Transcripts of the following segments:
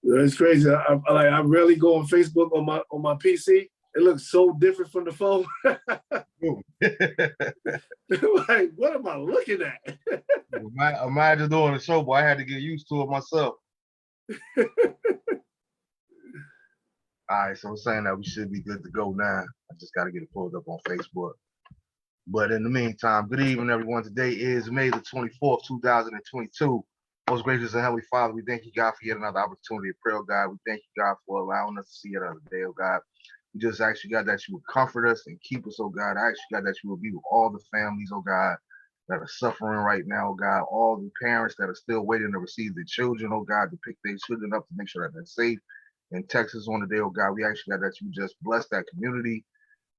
It's crazy. I rarely go on Facebook on my PC. It looks so different from the phone. Like, what am I looking at? Imagine doing a show, boy. I had to get used to it myself. All right, so I'm saying that we should be good to go now. I just got to get it pulled up on Facebook. But in the meantime, good evening, everyone. Today is May the 24th, 2022. Most gracious and Heavenly Father, we thank you, God, for yet another opportunity to pray, oh God. We thank you, God, for allowing us to see another day, oh God. We just ask you, God, that you would comfort us and keep us, oh God. I ask you, God, that you will be with all the families, oh God, that are suffering right now, oh God. All the parents that are still waiting to receive their children, oh God, to pick their children up to make sure that they're safe. In Texas on the day, oh God, we ask you, God, that you just bless that community,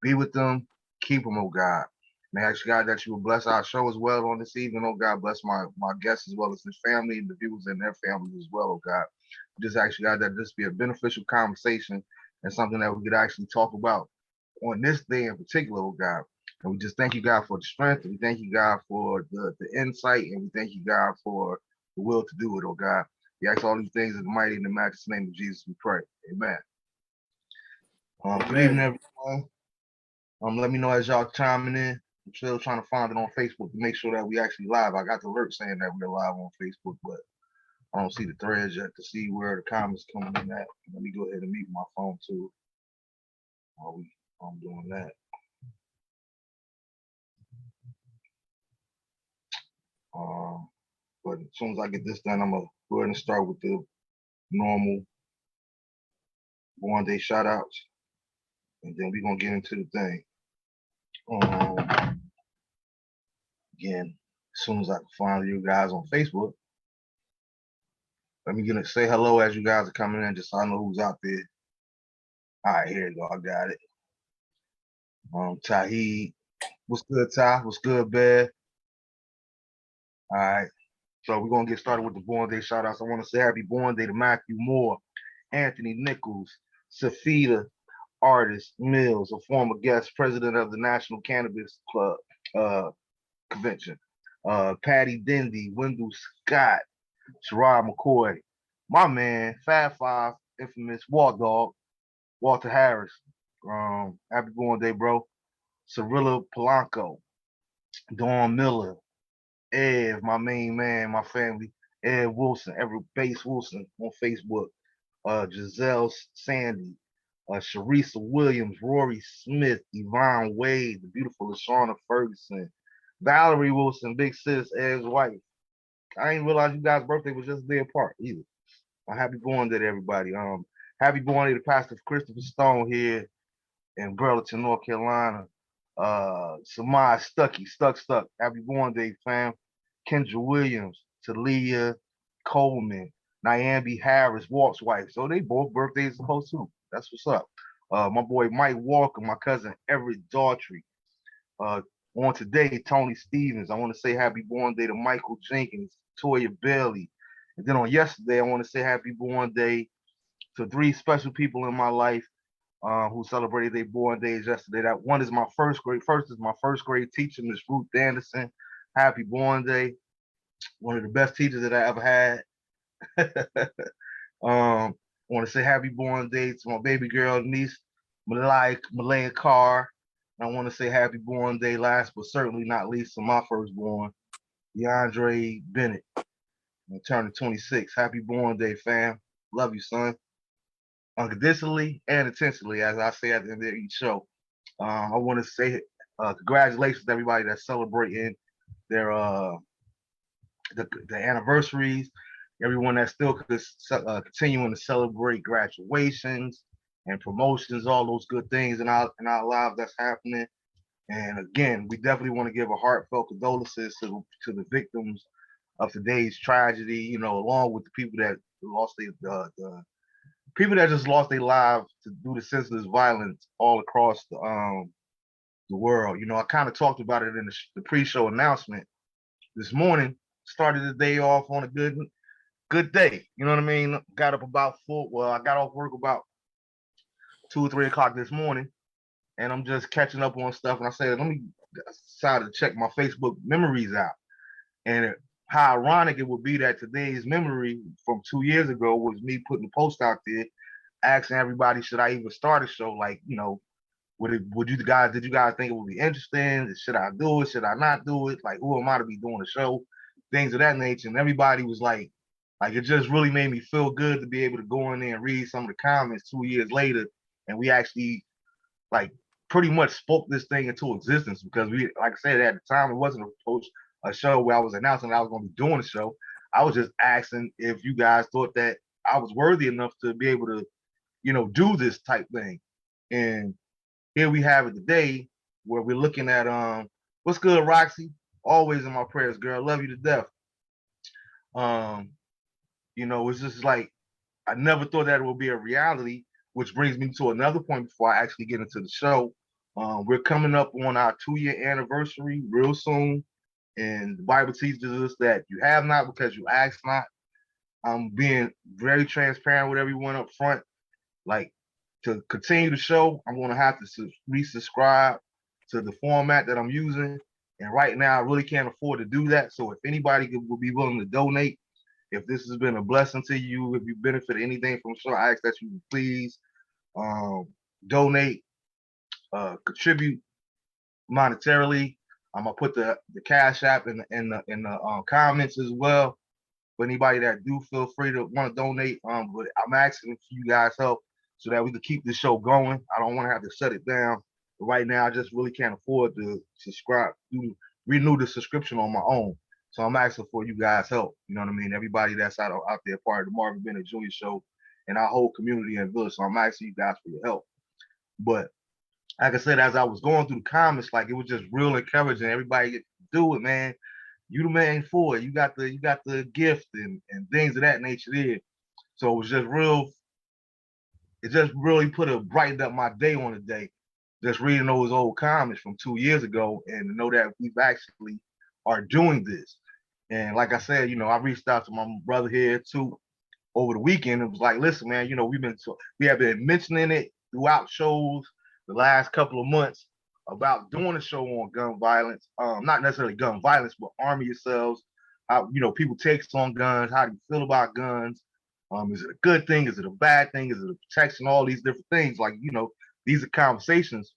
be with them, keep them, oh God. And I ask you, God, that you will bless our show as well on this evening, oh God. Bless my guests as well as his family and the viewers and their families as well, oh God. Just ask you, God, that this be a beneficial conversation and something that we could actually talk about on this day in particular, oh God. And we just thank you, God, for the strength. And we thank you, God, for the insight. And we thank you, God, for the will to do it, oh God. We ask all these things in the mighty and the matchless name of Jesus, we pray. Amen. Good evening, everyone. Let me know as y'all chiming in. I'm still trying to find it on Facebook to make sure that we actually live. I got the alert saying that we're live on Facebook, but I don't see the threads yet to see where the comments coming in at. Let me go ahead and mute my phone too while I'm doing that. But as soon as I get this done, I'm gonna go ahead and start with the normal Born Day shout outs, and then we're gonna get into the thing. Again, as soon as I can find you guys on Facebook, let me say hello as you guys are coming in, just so I know who's out there. All right, here you go. I got it. Tahid, what's good, Ty? What's good, Bear? All right, so we're gonna get started with the Born Day shout outs. I want to say happy Born Day to Matthew Moore, Anthony Nichols, Safita, artist Mills, a former guest president of the National Cannabis Club Convention, Patty Dendy, Wendell Scott, Sherrod McCoy, my man, Fab Five, infamous Walt Dog, Walter Harris. Happy Born Day, bro. Cirilla Polanco, Dawn Miller, Ed, my main man, my family, Ed Wilson, Everett Bass Wilson on Facebook, Giselle Sandy, Sharisa Williams, Rory Smith, Yvonne Wade, the beautiful LaShawna Ferguson, Valerie Wilson, Big Sis, Ed's wife. I didn't realize you guys' birthday was just a day apart either. Happy Born Day to everybody. Happy Born Day to Pastor Christopher Stone here in Burlington, North Carolina. Samaj Stucky, Stuck. Happy Born Day, fam. Kendra Williams, Talia Coleman, Nyambi Harris, Walt's wife. So they both birthdays supposed to. That's what's up. My boy Mike Walker, my cousin Everett Daughtry. On today, Tony Stevens. I want to say happy Born Day to Michael Jenkins, Toya Bailey. And then on yesterday, I want to say happy Born Day to 3 special people in my life who celebrated their born days yesterday. That one is my first grade. First is my first grade teacher, Miss Ruth Anderson. Happy Born Day. One of the best teachers that I ever had. I want to say happy Born Day to my baby girl niece, Malaya Carr. I want to say happy Born Day, last but certainly not least, to my firstborn, DeAndre Bennett. I'm turning 26. Happy Born Day, fam. Love you, son. Unconditionally and intentionally, as I say at the end of each show. I want to say congratulations to everybody that's celebrating their the anniversaries, everyone that's still continuing to celebrate graduations and promotions, all those good things in our lives that's happening. And again, we definitely want to give a heartfelt condolences to the victims of today's tragedy, you know, along with the people that lost the people that just lost their lives due to senseless violence all across the world. You know, I kind of talked about it in the pre-show announcement this morning. Started the day off on a good day. You know what I mean? Got up about I got off work about 2 or 3 o'clock this morning, and I'm just catching up on stuff. And I said, let me decide to check my Facebook memories out. And how ironic it would be that today's memory from 2 years ago was me putting a post out there asking everybody, should I even start a show? Like, you know, did you guys think it would be interesting? Should I do it? Should I not do it? Like, who am I to be doing a show? Things of that nature. And everybody was like it just really made me feel good to be able to go in there and read some of the comments 2 years later. And we actually like pretty much spoke this thing into existence because we, like I said, at the time, it wasn't a show where I was announcing that I was going to be doing a show. I was just asking if you guys thought that I was worthy enough to be able to, you know, do this type thing. And here we have it today where we're looking at what's good, Roxy? Always in my prayers, girl. Love you to death. You know, it's just like I never thought that it would be a reality, which brings me to another point before I actually get into the show. We're coming up on our 2-year anniversary real soon, and the Bible teaches us that you have not because you ask not. I'm being very transparent with everyone up front. Like, to continue the show, I'm going to have to resubscribe to the format that I'm using. And right now, I really can't afford to do that. So if anybody would be willing to donate, if this has been a blessing to you, if you benefit anything from the show, I ask that you please donate, contribute monetarily. I'm gonna put the Cash App in the comments as well. For anybody that do feel free to want to donate, but I'm asking for you guys' help so that we can keep this show going. I don't want to have to shut it down. But right now, I just really can't afford to renew the subscription on my own. So I'm asking for you guys' help. You know what I mean? Everybody that's out there part of the Marvin Bennett Jr. show and our whole community and village. So I'm asking you guys for your help. But like I said, as I was going through the comments, like it was just real encouraging. Everybody do it, man. You the man for it. You got the gift and things of that nature there. So it was just real. It just really brightened up my day on the day. Just reading those old comments from 2 years ago and to know that we've actually are doing this. And like I said, you know, I reached out to my brother here too over the weekend. It was like, listen, man, you know, we have been mentioning it throughout shows the last couple of months about doing a show on gun violence. Not necessarily gun violence, but armor yourselves. How, you know, people take on guns. How do you feel about guns? Is it a good thing? Is it a bad thing? Is it a protection? All these different things. Like, you know, these are conversations.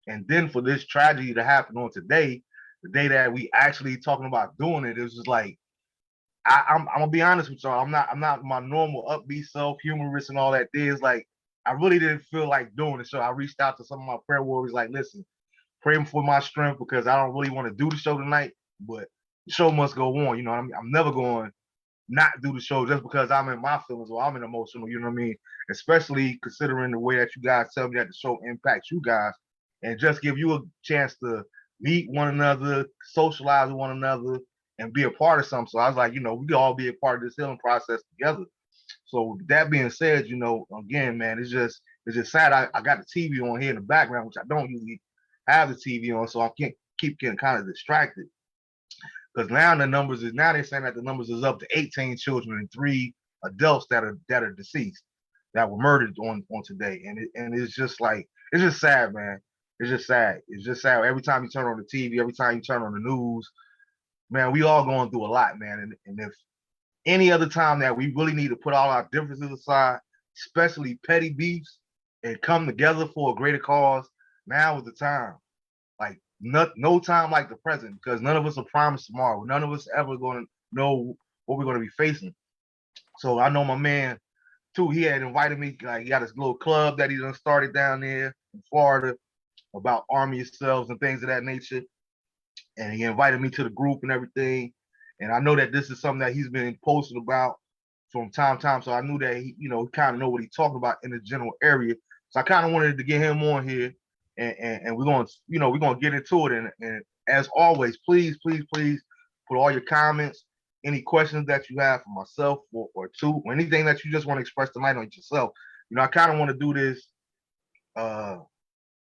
And then for this tragedy to happen on today, the day that we actually talking about doing it, it was just like, I'm gonna be honest with y'all. I'm not my normal upbeat self, humorous and all that. There's like, I really didn't feel like doing it. So I reached out to some of my prayer warriors, like, listen, pray for my strength because I don't really want to do the show tonight, but the show must go on. You know, I'm never going not do the show just because I'm in my feelings or I'm in emotional, you know what I mean? Especially considering the way that you guys tell me that the show impacts you guys and just give you a chance to meet one another, socialize with one another, and be a part of something. So I was like, you know, we can all be a part of this healing process together. So that being said, you know, again, man, it's just sad. I got the TV on here in the background, which I don't usually have the TV on, so I can't keep getting kind of distracted. Because now they're saying that the numbers is up to 18 children and 3 adults that are deceased, that were murdered on today. And it's just like, it's just sad, man. It's just sad. It's just sad. Every time you turn on the TV, every time you turn on the news, man, we all going through a lot, man. And if any other time that we really need to put all our differences aside, especially petty beefs, and come together for a greater cause, now is the time. Like, no time like the present, because none of us are promised tomorrow. None of us ever going to know what we're going to be facing. So I know my man, too, he had invited me, like, he got his little club that he done started down there in Florida about army yourselves and things of that nature. And he invited me to the group and everything. And I know that this is something that he's been posting about from time to time. So I knew that he, you know, kind of know what he's talking about in the general area. So I kind of wanted to get him on here, and we're going to, you know, we're going to get into it. And as always, please put all your comments, any questions that you have for myself or two, or anything that you just want to express tonight on yourself. You know, I kind of want to do this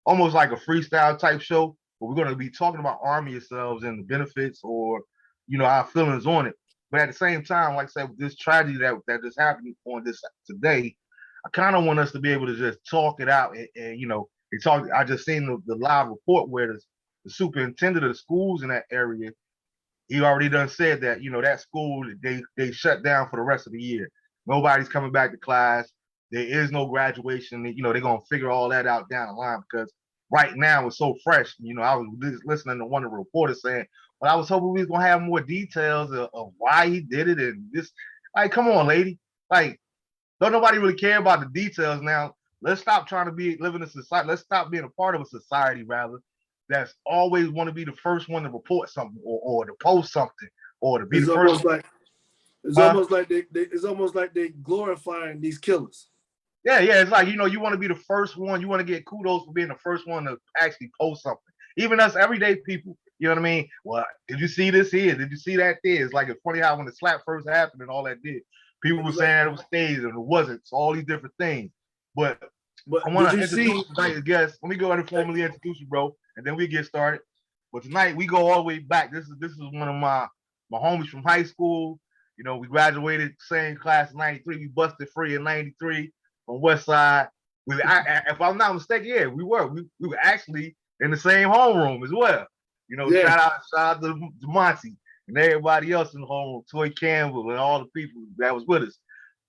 almost like a freestyle type show, but we're going to be talking about arming yourselves and the benefits, or, you know, our feelings on it. But at the same time, like I said, with this tragedy that just happened on this today, I kind of want us to be able to just talk it out and you know, I just seen the live report where the superintendent of the schools in that area he already done said that, you know, that school, they shut down for the rest of the year. Nobody's coming back to class. There is no graduation. You know, they're going to figure all that out down the line because right now it's so fresh. You know, I was listening to one of the reporters saying, well, I was hoping we was going to have more details of why he did it. And this, like, come on, lady. Like, don't nobody really care about the details now. Let's stop trying to be living in a society. Let's stop being a part of a society, rather, that's always want to be the first one to report something or to post something or to be It's the almost first. like it's almost like they glorifying these killers. Yeah, it's like, you know, you want to be the first one. You want to get kudos for being the first one to actually post something. Even us everyday people, you know what I mean? Well, did you see this here? Did you see that there? It's like, it's funny how when the slap first happened and all that did, people were saying it was staged and it wasn't. So all these different things. But I want to introduce tonight's guest. Let me go ahead and formally introduce you, bro, and then we get started. But tonight we go all the way back. This is one of my homies from high school. You know, we graduated same class in '93. We busted free in '93 from West Side. If I'm not mistaken, yeah, we were actually in the same homeroom as well. You know, shout out to Monty and everybody else in the homeroom, Toy Campbell and all the people that was with us.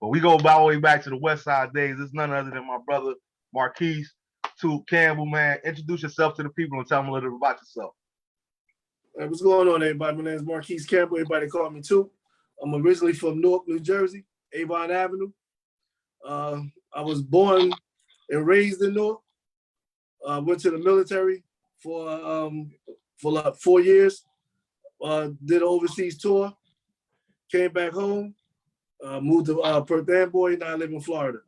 But we go all the way back to the West Side days. It's none other than my brother Marquis Campbell, man. Introduce yourself to the people and tell them a little bit about yourself. Hey, what's going on, everybody? My name is Marquis Campbell. Everybody call me too. I'm originally from Newark, New Jersey, Avon Avenue. I was born and raised in Newark. Went to the military for like 4 years. Did an overseas tour. Came back home. Moved to Perth Amboy. Now I live in Florida.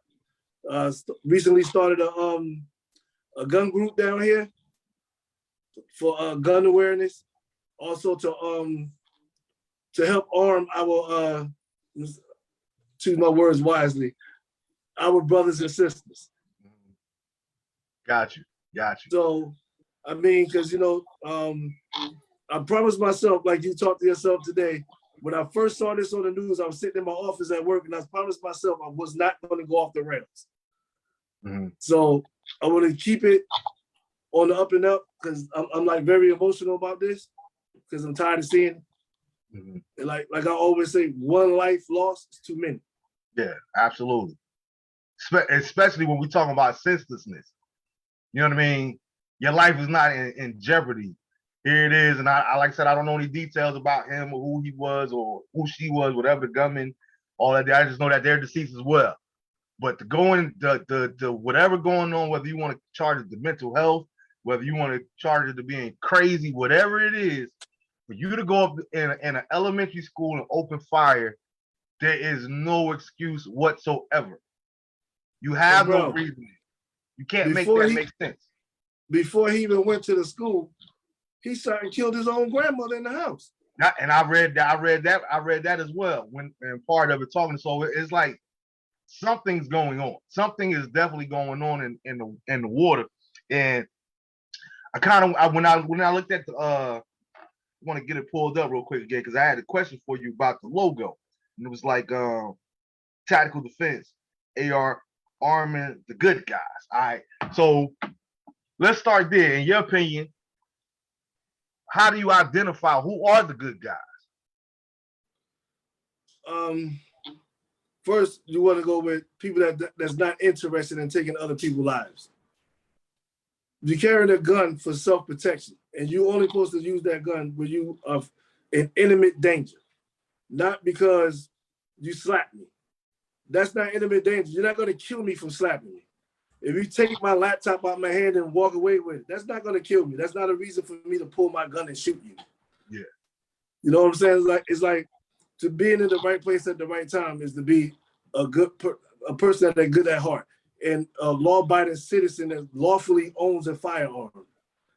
Recently started a gun group down here for gun awareness. Also to help arm our, choose my words wisely, our brothers and sisters. Got you. So, I mean, because, you know, I promised myself, like you talked to yourself today, when I first saw this on the news, I was sitting in my office at work and I promised myself I was not going to go off the rails. Mm-hmm. So I want to keep it on the up and up because I'm like very emotional about this because I'm tired of seeing it. Mm-hmm. And like I always say, one life lost is too many. Yeah, absolutely. Especially when we're talking about senselessness. You know what I mean? Your life is not in jeopardy. Here it is. And I like I said, I don't know any details about him or who he was or who she was, whatever the gunman, all that. I just know that they're deceased as well. But to go in the whatever going on, whether you want to charge it to mental health, whether you want to charge it to being crazy, whatever it is, for you to go up in an elementary school and open fire, there is no excuse whatsoever. You have no reason. You can't make that make sense. Before he even went to the school, he shot and killed his own grandmother in the house. And I read that as well when part of it talking. So it's like something's going on. Something is definitely going on in the water. And when I looked at the I want to get it pulled up real quick again because I had a question for you about the logo. And it was like tactical defense, AR arming the good guys. All right. So let's start there. In your opinion, how do you identify who are the good guys? First, you want to go with people that's not interested in taking other people's lives. You're carrying a gun for self-protection, and you're only supposed to use that gun when you are in imminent danger, not because you slapped me. That's not imminent danger. You're not going to kill me from slapping me. If you take my laptop out of my hand and walk away with it, that's not going to kill me. That's not a reason for me to pull my gun and shoot you. Yeah. You know what I'm saying? It's like to being in the right place at the right time is to be a person that's good at heart and a law-abiding citizen that lawfully owns a firearm.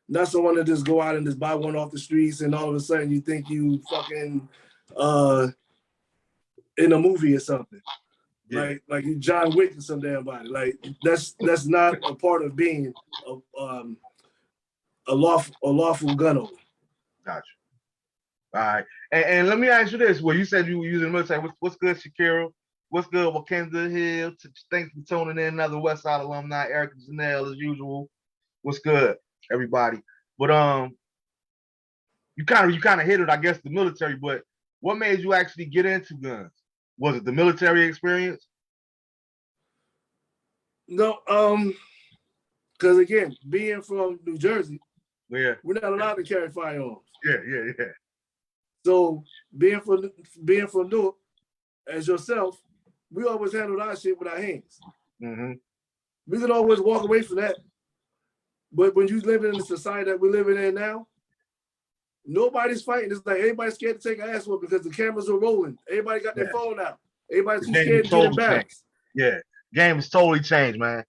Not someone that just go out and just buy one off the streets and all of a sudden you think you fucking in a movie or something. Yeah. Like you John Wick or some damn body. Like that's not a part of being a lawful gun owner. Gotcha. All right. And let me ask you this. Well, you said you were using the military. What's good, Shakira? What's good, Wakenza Hill? Thanks for tuning in. Another West Side alumni, Eric Janelle, as usual. What's good, everybody? But you kind of hit it, I guess, the military. But what made you actually get into guns? Was it the military experience? No, because again, being from New Jersey, Yeah, we're not allowed to carry firearms. yeah. So being from Newark, as yourself, we always handled our shit with our hands. Mm-hmm. We could always walk away from that. But when you live in the society that we're living in now, nobody's fighting. It's like everybody's scared to take an ass whooping because the cameras are rolling. Everybody got their phone out. Everybody's too scared to get embarrassed. Yeah, game has totally changed, man.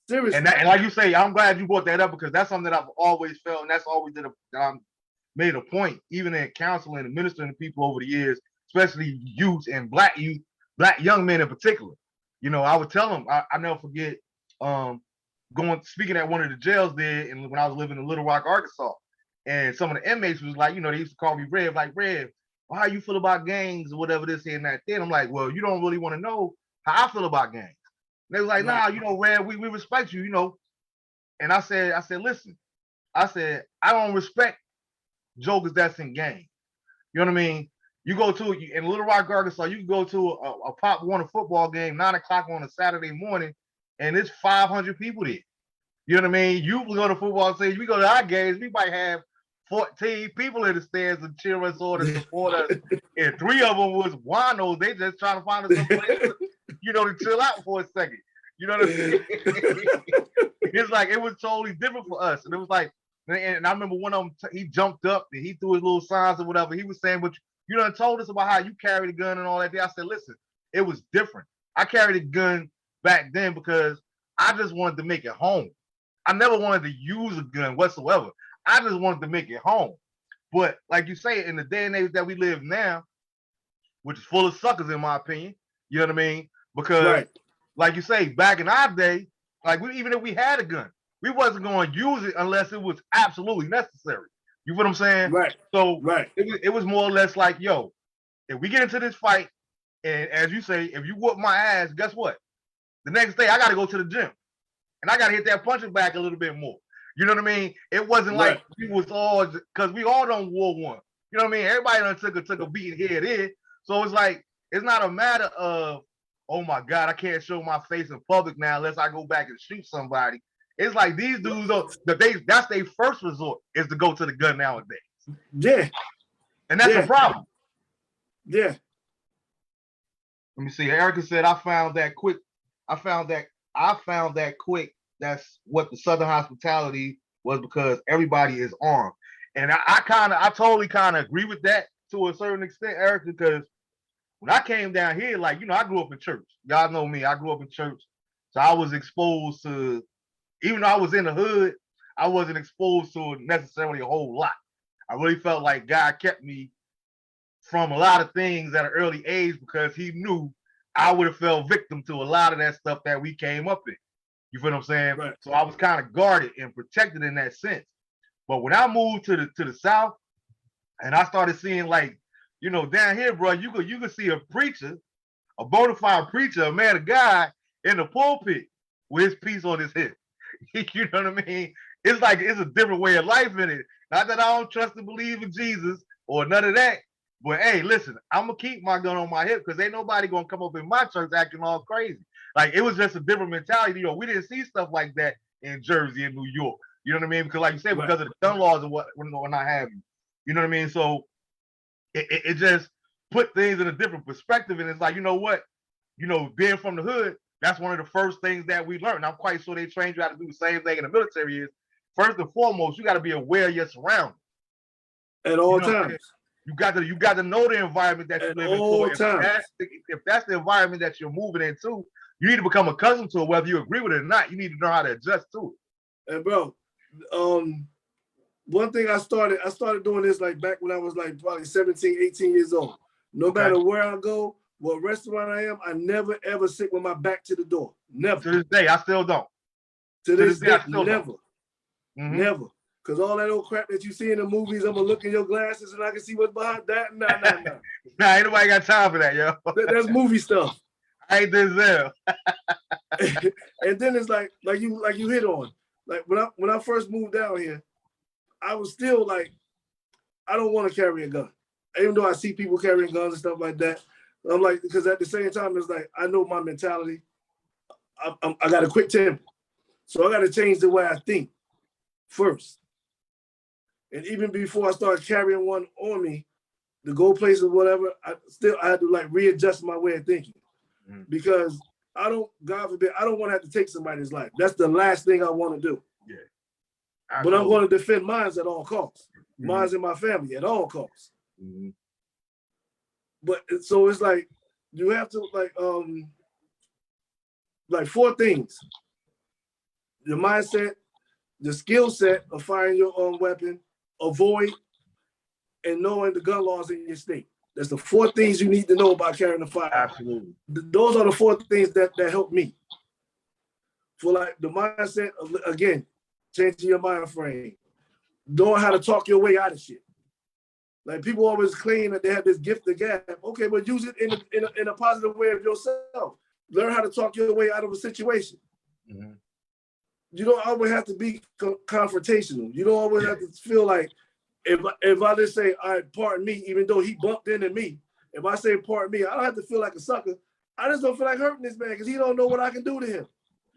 Seriously. And like you say, I'm glad you brought that up because that's something that I've always felt, and that's always that I'm made a point, even in counseling and ministering to people over the years, especially youth and black young men in particular. You know, I would tell them, I never forget speaking at one of the jails there, and when I was living in Little Rock, Arkansas, and some of the inmates was like, you know, they used to call me Rev, like, Rev, well, how you feel about gangs or whatever this and that. Then I'm like, well, you don't really want to know how I feel about gangs. And they was like, nah, you know, Rev, we respect you, you know. And I said, listen, I don't respect jokers that's in gangs. You know what I mean? You go to in Little Rock, Arkansas, you can go to a Pop Warner football game, 9 o'clock on a Saturday morning, and it's 500 people there. You know what I mean? You go to football stage, we go to our games, we might have 14 people in the stands and cheer us on and support us. And 3 of them was winos. They just trying to find us some place, you know, to chill out for a second. You know what I mean? It's like it was totally different for us. And it was like, and I remember one of them, he jumped up and he threw his little signs or whatever. He was saying, but you done told us about how you carried a gun and all that. I said, listen, it was different. I carried a gun back then because I just wanted to make it home. I never wanted to use a gun whatsoever. I just wanted to make it home. But like you say, in the day and age that we live now, which is full of suckers, in my opinion, you know what I mean? Because, like you say, back in our day, like even if we had a gun, we wasn't going to use it unless it was absolutely necessary. You know what I'm saying? Right. So it was more or less like, yo, if we get into this fight, and as you say, if you whoop my ass, guess what? The next day I got to go to the gym, and I got to hit that punching bag a little bit more. You know what I mean? It wasn't like we was all, because we all done war one. You know what I mean? Everybody done took a beating here and there. So it's like, it's not a matter of, oh my God, I can't show my face in public now unless I go back and shoot somebody. It's like these dudes, that's their first resort is to go to the gun nowadays. Yeah. And that's the problem. Yeah. Let me see. Erica said, I found that quick. That's what the Southern hospitality was, because everybody is armed. And I totally kind of agree with that to a certain extent, Erica, because when I came down here, like, you know, I grew up in church. Y'all know me. I grew up in church. So I was exposed to, even though I was in the hood, I wasn't exposed to necessarily a whole lot. I really felt like God kept me from a lot of things at an early age because he knew I would have fell victim to a lot of that stuff that we came up in. You feel what I'm saying? Right. So I was kind of guarded and protected in that sense. But when I moved to the South and I started seeing, like, you know, down here, bro, you could see a preacher, a bona fide preacher, a man of God in the pulpit with his piece on his hip. You know what I mean? It's like, it's a different way of life in it. Not that I don't trust and believe in Jesus or none of that. But hey, listen, I'm going to keep my gun on my hip because ain't nobody going to come up in my church acting all crazy. Like, it was just a different mentality. You know, we didn't see stuff like that in Jersey and New York. You know what I mean? Because like you said, because of the gun laws and what not have you. You know what I mean? So it just put things in a different perspective. And it's like, you know what? You know, being from the hood, that's one of the first things that we learned. I'm quite sure they trained you how to do the same thing in the military is, first and foremost, you got to be aware of your surroundings. At all times. You got to know the environment that you live in. All times. If that's the environment that you're moving into, you need to become accustomed to it, whether you agree with it or not. You need to know how to adjust to it. And bro, one thing I started doing this like back when I was like probably 17, 18 years old. No matter where I go, what restaurant I am, I never ever sit with my back to the door. Never. To this day, I still don't. To this day, never. Never. Because all that old crap that you see in the movies, I'm going to look in your glasses and I can see what's behind that. Nah. Nah, ain't nobody got time for that, yo. That's movie stuff. I ain't Denzel. And then it's like you hit on. Like when I first moved down here, I was still like, I don't want to carry a gun, even though I see people carrying guns and stuff like that. I'm like, because at the same time, it's like I know my mentality. I got a quick temper, so I got to change the way I think first. And even before I start carrying one on me to go places, whatever, I had to like readjust my way of thinking because I don't, God forbid, I don't want to have to take somebody's life. That's the last thing I want to do. Yeah. But I'm going to defend mine at all costs. Mine's and my family at all costs. But so it's like you have to like 4 things: your mindset, the skill set of firing your own weapon, avoid, and knowing the gun laws in your state. That's the 4 things you need to know about carrying a firearm. Absolutely. Those are the 4 things that help me. For like the mindset, again, changing your mind frame, knowing how to talk your way out of shit. Like people always claim that they have this gift of gab. Okay, but use it in a positive way of yourself. Learn how to talk your way out of a situation. You don't always have to be confrontational. You don't always have to feel like if I just say, all right, pardon me, even though he bumped into me, if I say pardon me, I don't have to feel like a sucker. I just don't feel like hurting this man because he don't know what I can do to him.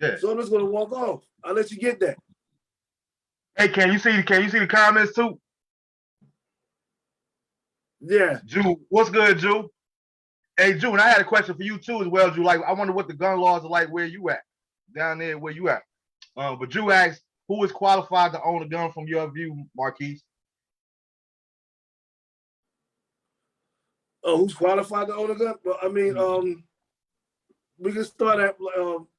Yeah. So I'm just gonna walk off. I'll let you get that. Hey, can you see the comments too? Yeah. Jew, what's good, Jew? Hey, Jew, and I had a question for you too as well, Jew. Like, I wonder what the gun laws are like where you at. Down there where you at. But Jew asked, who is qualified to own a gun from your view, Marquis? Oh, who's qualified to own a gun? Well, I mean, we can start at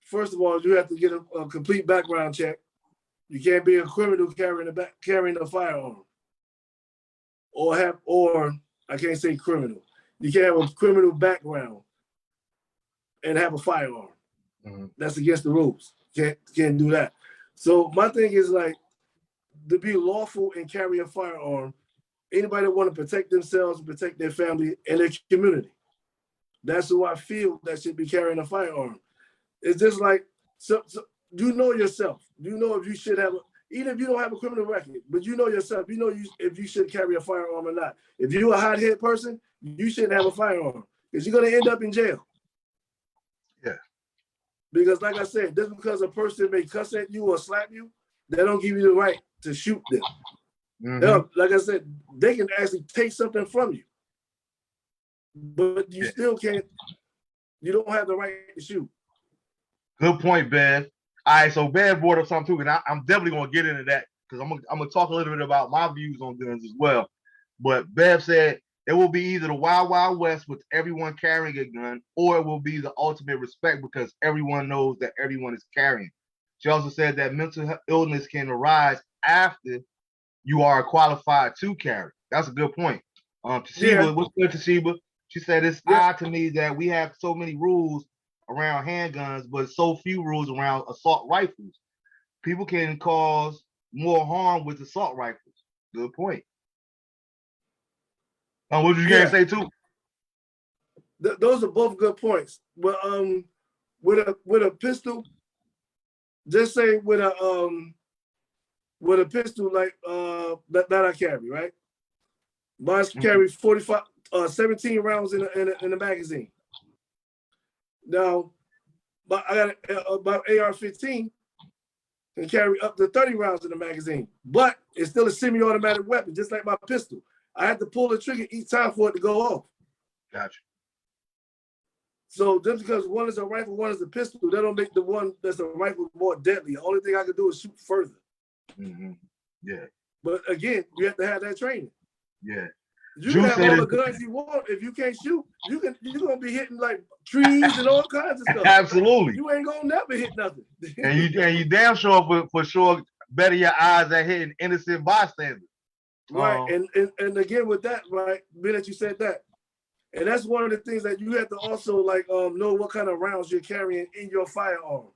first of all, you have to get a complete background check. You can't be a criminal carrying a firearm, or I can't say criminal. You can't have a criminal background and have a firearm. That's against the rules. Can't do that. So my thing is like to be lawful and carry a firearm. Anybody that want to protect themselves, protect their family and their community. That's who I feel that should be carrying a firearm. It's just like, so you know yourself. You know if you should have, even if you don't have a criminal record, but you know yourself. You know if you should carry a firearm or not. If you're a hothead person, you shouldn't have a firearm because you're going to end up in jail. Yeah. Because like I said, just because a person may cuss at you or slap you, they don't give you the right to shoot them. Like I said, they can actually take something from you. But you still can't, you don't have the right to shoot. Good point, Bev. All right, so Bev brought up something too, and I'm definitely gonna get into that because I'm gonna talk a little bit about my views on guns as well. But Bev said it will be either the Wild Wild West with everyone carrying a gun, or it will be the ultimate respect because everyone knows that everyone is carrying. She also said that mental illness can arise after you are qualified to carry. That's a good point. Toshiba, what's good, Toshiba? She said it's odd to me that we have so many rules around handguns, but so few rules around assault rifles. People can cause more harm with assault rifles. Good point. What did you guys say too? Those are both good points. But with a pistol, just say with a pistol like that I carry, right? Mine's carry 17 rounds in the magazine. Now, but I got about AR-15 can carry up to 30 rounds in the magazine, but it's still a semi-automatic weapon, just like my pistol. I have to pull the trigger each time for it to go off. Gotcha. So just because one is a rifle, one is a pistol, that don't make the one that's a rifle more deadly. The only thing I can do is shoot further. Yeah. But again, you have to have that training. Yeah. You can have all the guns you want. If you can't shoot, you're gonna be hitting like trees and all kinds of stuff. Absolutely. You ain't gonna never hit nothing. and you damn sure for sure better your eyes at hitting innocent bystanders. Right. And again with that, right, Bennett, you said that. And that's one of the things that you have to also like know what kind of rounds you're carrying in your firearm.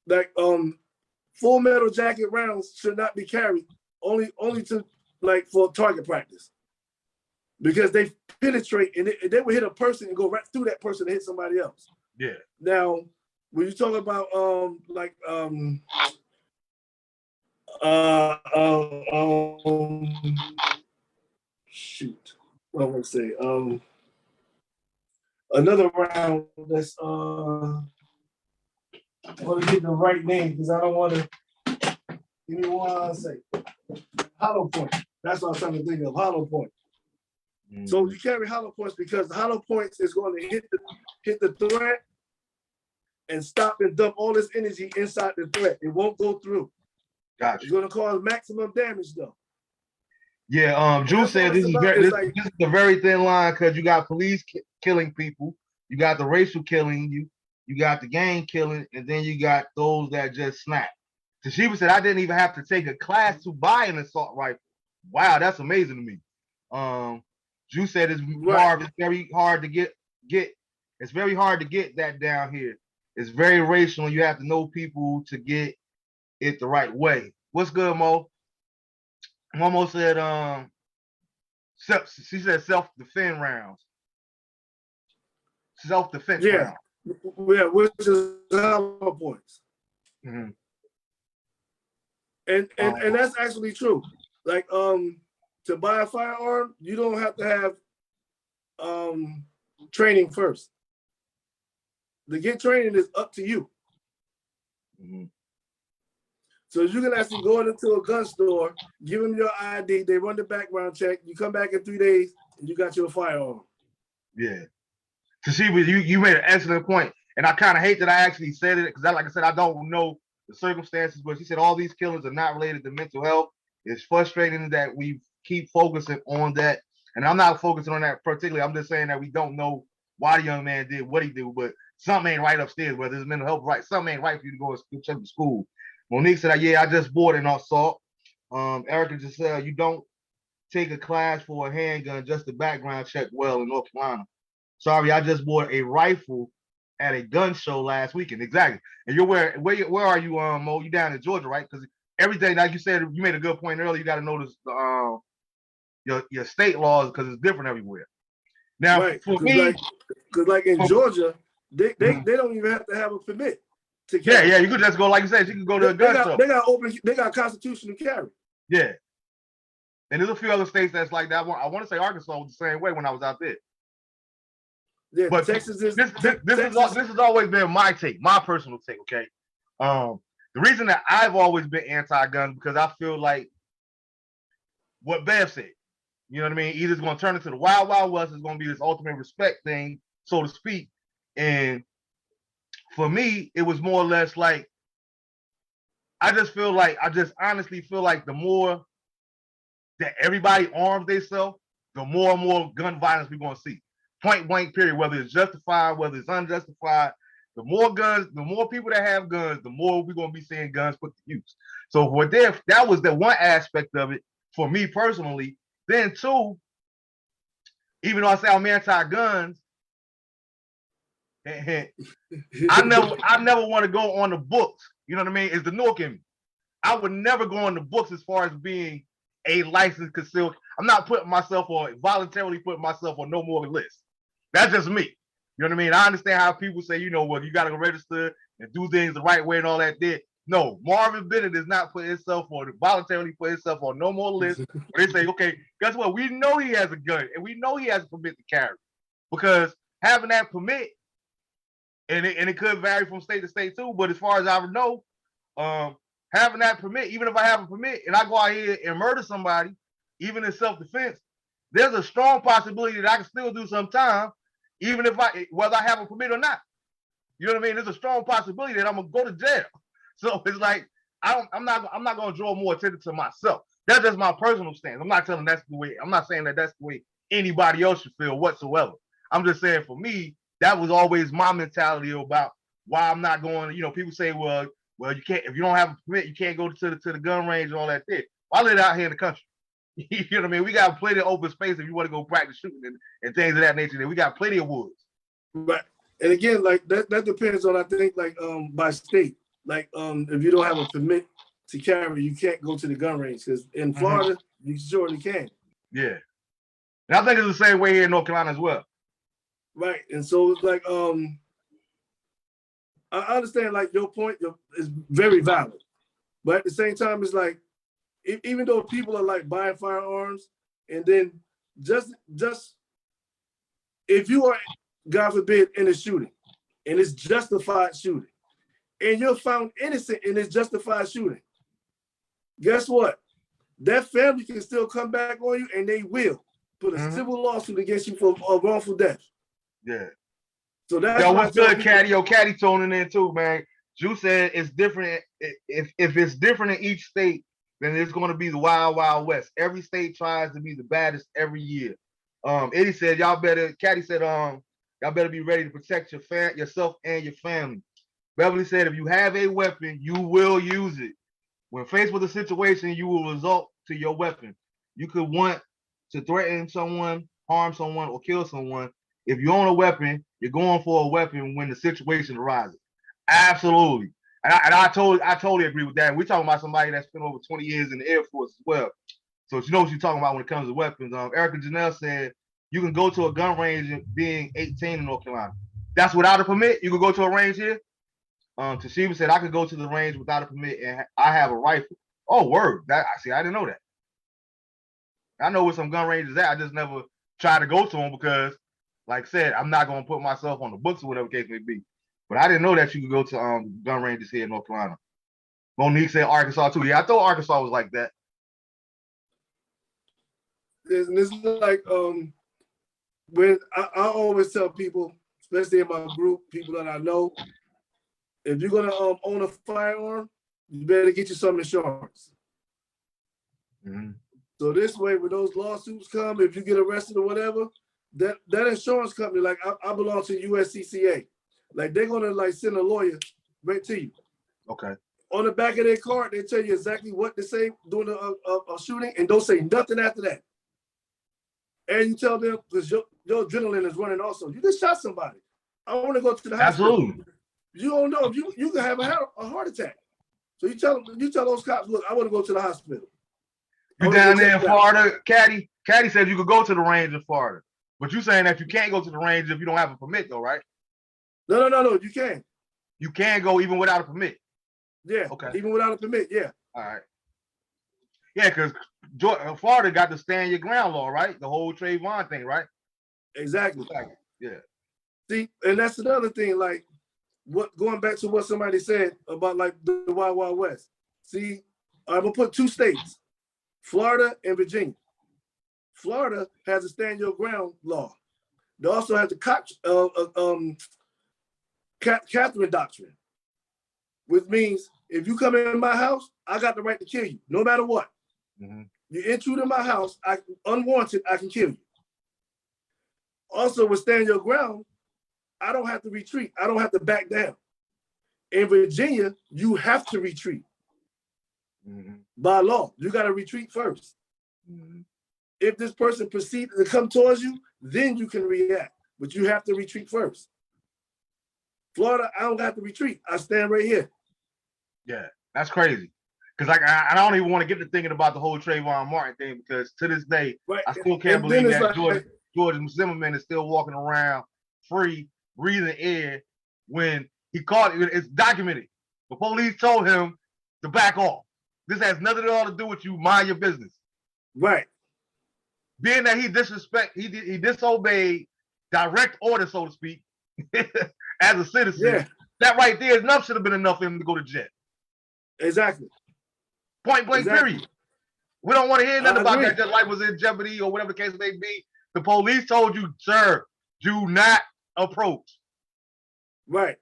Like full metal jacket rounds should not be carried only to like for target practice. Because they penetrate and they will hit a person and go right through that person and hit somebody else. Yeah. Now, when you talk about shoot. What I want to say. Another round that's I want to get the right name because I don't want to. Give me one second. Hollow point. That's what I'm trying to think of. Hollow point. So you carry hollow points because the hollow points is going to hit the threat and stop and dump all this energy inside the threat. It won't go through. Gotcha. It's going to cause maximum damage though. Yeah, Drew said this is a very thin line because you got police killing people, you got the racial killing you got the gang killing, and then you got those that just snap. Toshiba said I didn't even have to take a class to buy an assault rifle. Wow, that's amazing to me. Drew said it's Marv, it's very hard to get it's very hard to get that down here. It's very racial and you have to know people to get it the right way. What's good, Mo? Momo said, she said self-defense rounds. Self-defense rounds. Yeah, which is hollow points. Mm-hmm. And that's actually true. Like to buy a firearm, you don't have to have training first. To get training is up to you. Mm-hmm. So you can actually go into a gun store, give them your ID, they run the background check, you come back in 3 days, and you got your firearm. Yeah. Toshiba, you made an excellent point. And I kind of hate that I actually said it, because like I said, I don't know the circumstances, but she said all these killings are not related to mental health. It's frustrating that we keep focusing on that. And I'm not focusing on that particularly. I'm just saying that we don't know why the young man did what he did, but something ain't right upstairs, whether it's mental health right, something ain't right for you to go and check the school. Monique said, yeah, I just bought an assault. Erica just said, you don't take a class for a handgun, just a background check well in North Carolina. Sorry, I just bought a rifle at a gun show last weekend. Exactly. And you're where are you, Mo? You down in Georgia, right? Because everything, like you said, you made a good point earlier, you got to notice your state laws because it's different everywhere. Now, right. for me, because like in Georgia, they don't even have to have a permit. Yeah, you could just go, like you said, you can go to a gun show. They got constitutional carry. Yeah. And there's a few other states that's like that. I want to say Arkansas was the same way when I was out there. Yeah, but Texas is this has always been my take, my personal take, okay? The reason that I've always been anti-gun because I feel like what Bev said, you know what I mean? Either it's going to turn into the Wild Wild West, it's going to be this ultimate respect thing, so to speak. And for me, it was more or less like, I just honestly feel like the more that everybody arms themselves, the more and more gun violence we're going to see. Point blank, period. Whether it's justified, whether it's unjustified, the more guns, the more people that have guns, the more we're going to be seeing guns put to use. So that was the one aspect of it for me personally. Then two, even though I say I'm anti-guns, I never want to go on the books. You know what I mean? It's the Nork in me. I would never go on the books as far as being a licensed concealed. I'm not voluntarily putting myself on no more list. That's just me. You know what I mean? I understand how people say, you got to go register and do things the right way and all that. No, Marvin Bennett does not voluntarily put himself on no more list. Where they say, okay, guess what? We know he has a gun and we know he has a permit to carry, because having that permit, and it could vary from state to state too. But as far as I know, having that permit, even if I have a permit and I go out here and murder somebody, even in self-defense, there's a strong possibility that I can still do some time, even if whether I have a permit or not. You know what I mean? There's a strong possibility that I'm gonna go to jail. So it's like I'm not gonna draw more attention to myself. That's just my personal stance. I'm not saying that's the way anybody else should feel whatsoever. I'm just saying for me, that was always my mentality about why I'm not going. People say, well, you can't, if you don't have a permit, you can't go to the gun range and all that shit. I live out here in the country. You know what I mean? We got plenty of open space if you want to go practice shooting and things of that nature. We got plenty of woods. Right. And again, like that depends on, I think, like by state. Like if you don't have a permit to carry, you can't go to the gun range, because in Florida, you surely can. Yeah. And I think it's the same way here in North Carolina as well. Right. And so it's like I understand like your point is very valid. But at the same time, it's like, even though people are like buying firearms and then just if you are, God forbid, in a shooting, and it's justified shooting, and you're found innocent in this justified shooting, guess what? That family can still come back on you, and they will put a civil lawsuit against you for a wrongful death. Yeah. So that's Yo, why what's good, Caddy? Yo, Caddy toning in too, man. Drew said it's different. If it's different in each state, then it's going to be the wild, wild west. Every state tries to be the baddest every year. Eddie said, y'all better. Caddy said, y'all better be ready to protect yourself and your family. Beverly said, if you have a weapon, you will use it. When faced with a situation, you will resort to your weapon. You could want to threaten someone, harm someone, or kill someone. If you own a weapon, you're going for a weapon when the situation arises. Absolutely. And I totally agree with that. We're talking about somebody that spent over 20 years in the Air Force as well. So you know what you're talking about when it comes to weapons. Erica Janelle said you can go to a gun range being 18 in North Carolina. That's without a permit. You can go to a range here. Toshiba said I could go to the range without a permit and I have a rifle. Oh, word. I didn't know that. I know where some gun ranges at. I just never tried to go to them because, like I said, I'm not going to put myself on the books or whatever case may be. But I didn't know that you could go to gun ranges here in North Carolina. Monique said Arkansas too. Yeah, I thought Arkansas was like that. This is like when I always tell people, especially in my group, people that I know, if you're gonna own a firearm, you better get you some insurance. So this way, when those lawsuits come, if you get arrested or whatever, that insurance company, like I belong to USCCA, like they're gonna like send a lawyer right to you. Okay. On the back of their card, they tell you exactly what to say during a shooting, and don't say nothing after that. And you tell them, because your adrenaline is running also. You just shot somebody. I want to go to the hospital. Absolutely. You don't know if you can have a heart attack. So you tell those cops, look, I want to go to the hospital. You down there in Florida, Caddy? Caddy said you could go to the range in Florida. But you saying that you can't go to the range if you don't have a permit though, right? No, you can. You can go even without a permit. Yeah. Okay. Even without a permit, yeah. All right. Yeah, because Florida got the stand your ground law, right? The whole Trayvon thing, right? Exactly. Yeah. See, and that's another thing, like going back to what somebody said about like the Wild Wild West. See, I'm gonna put two states, Florida and Virginia. Florida has a stand your ground law. They also have the Catherine doctrine, which means if you come in my house, I got the right to kill you, no matter what. You intrude in my house, unwanted, I can kill you. Also, with stand your ground, I don't have to retreat. I don't have to back down. In Virginia, you have to retreat. By law, you got to retreat first. If this person proceeds to come towards you, then you can react, but you have to retreat first. Florida, I don't have to retreat. I stand right here. Yeah, that's crazy. Because I don't even want to get to thinking about the whole Trayvon Martin thing because to this day, I still can't believe that George Zimmerman is still walking around free, breathing air when he caught it. It's documented. The police told him to back off. This has nothing at all to do with you. Mind your business. Right. Being that he disobeyed direct order, so to speak, as a citizen. Yeah. That right there enough should have been enough for him to go to jail. Exactly. Point blank, period. We don't want to hear nothing about that. That life was in jeopardy or whatever the case may be. The police told you, sir, do not approach. Right.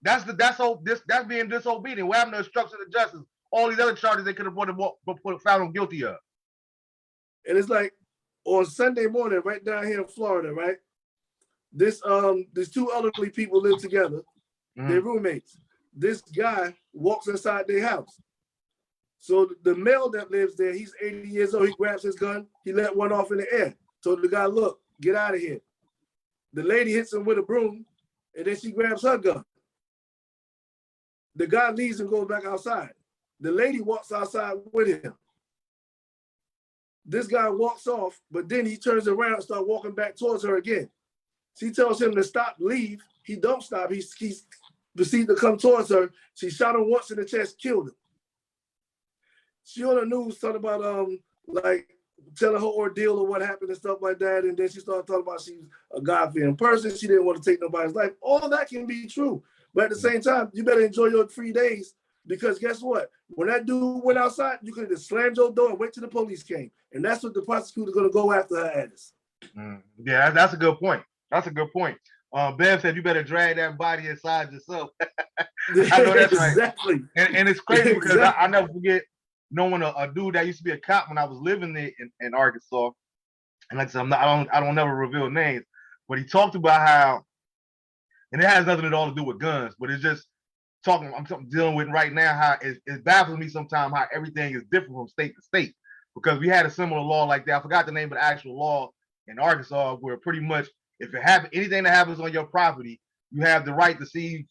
That's being disobedient. What happened to obstruction of justice? All these other charges they could have found him guilty of. And it's like on Sunday morning, right down here in Florida, right? These two elderly people live together. They're roommates. This guy walks inside their house. So the male that lives there, he's 80 years old. He grabs his gun. He let one off in the air. Told the guy, look, get out of here. The lady hits him with a broom, and then she grabs her gun. The guy leaves and goes back outside. The lady walks outside with him. This guy walks off, but then he turns around and starts walking back towards her again. She tells him to stop, leave. He don't stop. He proceeds to come towards her. She shot him once in the chest, killed him. She on the news talking about like telling her ordeal or what happened and stuff like that. And then she started talking about she's a God-fearing person. She didn't want to take nobody's life. All that can be true. But at the same time, you better enjoy your 3 days, because guess what? When that dude went outside, you could have just slammed your door and wait till the police came. And that's what the prosecutor's going to go after her as. Yeah, that's a good point. That's a good point. Bev said you better drag that body inside yourself. I know that's exactly. Right. And it's crazy because exactly. I never forget knowing a dude that used to be a cop when I was living there in Arkansas. And like I said, I don't never reveal names, but he talked about how, and it has nothing at all to do with guns, but it's just I'm dealing with right now how it baffles me sometimes how everything is different from state to state, because we had a similar law like that. I forgot the name of the actual law in Arkansas, where pretty much if it happens, anything that happens on your property, you have the right to see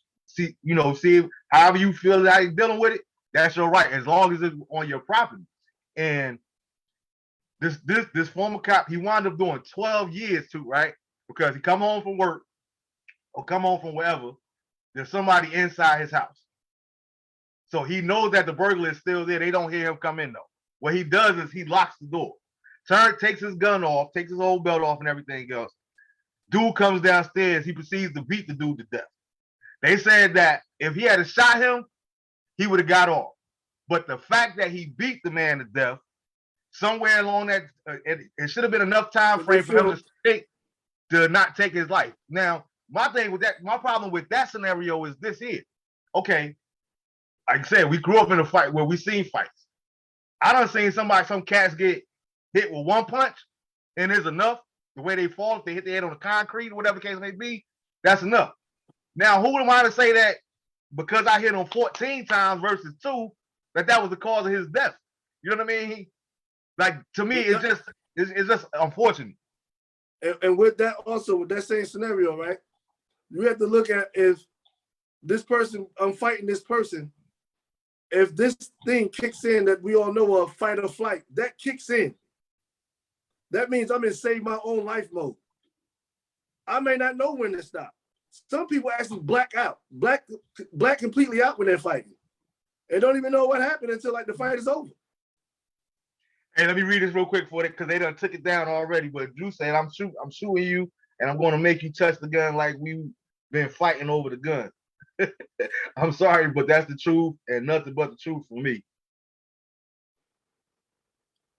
however you feel how you're dealing with it. That's your right, as long as it's on your property. And this former cop, he wound up doing 12 years too, right? Because he come home from work or come home from wherever, there's somebody inside his house. So he knows that the burglar is still there. They don't hear him come in though. What he does is he locks the door, takes his gun off, takes his old belt off and everything else. Dude comes downstairs, he proceeds to beat the dude to death. They said that if he had shot him, he would have got off. But the fact that he beat the man to death, somewhere along that, it should have been enough time frame for him to not take his life. Now, my problem with that scenario is this here. Okay, like I said, we grew up in a fight where we seen fights. I done seen some cats get hit with one punch, and it's enough. The way they fall, if they hit their head on the concrete, whatever the case may be, that's enough. Now, who am I to say that because I hit him 14 times versus 2, that was the cause of his death? You know what I mean? Like, to me, it's just unfortunate. And with that also, with that same scenario, right? You have to look at if this person, I'm fighting this person, if this thing kicks in that we all know of, fight or flight, that kicks in. That means I'm in save my own life mode. I may not know when to stop. Some people actually black completely out when they're fighting. They don't even know what happened until like the fight is over. Hey, let me read this real quick for it because they done took it down already. But Drew said, I'm shooting you, and I'm going to make you touch the gun like we've been fighting over the gun. I'm sorry, but that's the truth and nothing but the truth for me.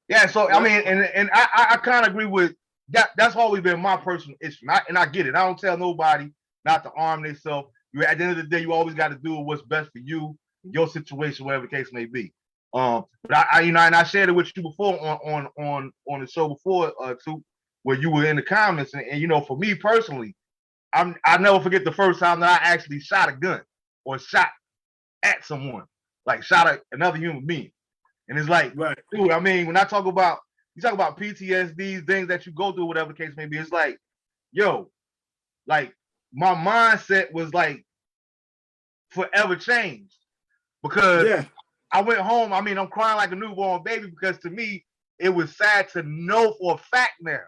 Yeah, so I mean, and I kind of agree with that. That's always been my personal issue, and I get it. I don't tell nobody not to arm themselves. At the end of the day, you always got to do what's best for you, your situation, whatever the case may be. But I shared it with you before on the show before too, where you were in the comments, and for me personally, I never forget the first time that I actually shot a gun or shot at someone, like shot at another human being. And it's like, right. Dude, I mean, when you talk about PTSD, things that you go through, whatever the case may be, it's like, yo, like my mindset was like forever changed because I went home. I mean, I'm crying like a newborn baby because to me, it was sad to know for a fact now,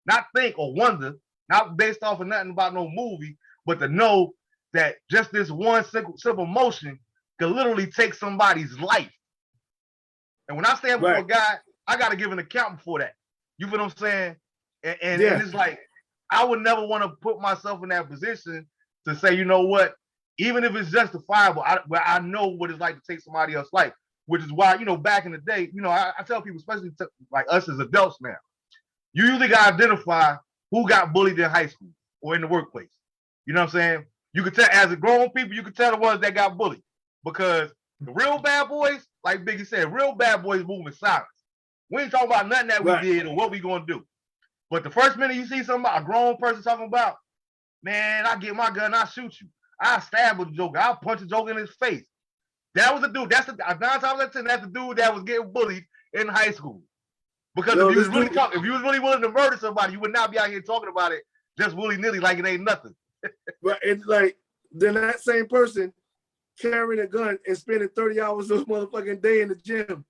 not think or wonder, not based off of nothing about no movie, but to know that just this one simple motion could literally take somebody's life. And when I stand before God, I got to give an account for that. You feel what I'm saying? And it's like, I would never want to put myself in that position to say, you know what, even if it's justifiable, I know what it's like to take somebody else's life, which is why, back in the day, I tell people, especially like us as adults now, you usually got to identify who got bullied in high school or in the workplace. You know what I'm saying? You could tell, as a grown people, you could tell the ones that got bullied because the real bad boys, like Biggie said, real bad boys move in silence. We ain't talking about nothing that we did or what we gonna do. But the first minute you see a grown person talking about, man, I get my gun, I shoot you. I stab a joker, I'll punch a joker in his face. That was the dude. That's the 9 times out of 10, that's the dude that was getting bullied in high school. Because if you was really willing to murder somebody, you would not be out here talking about it just willy-nilly like it ain't nothing. Right. It's like then that same person carrying a gun and spending 30 hours of motherfucking day in the gym.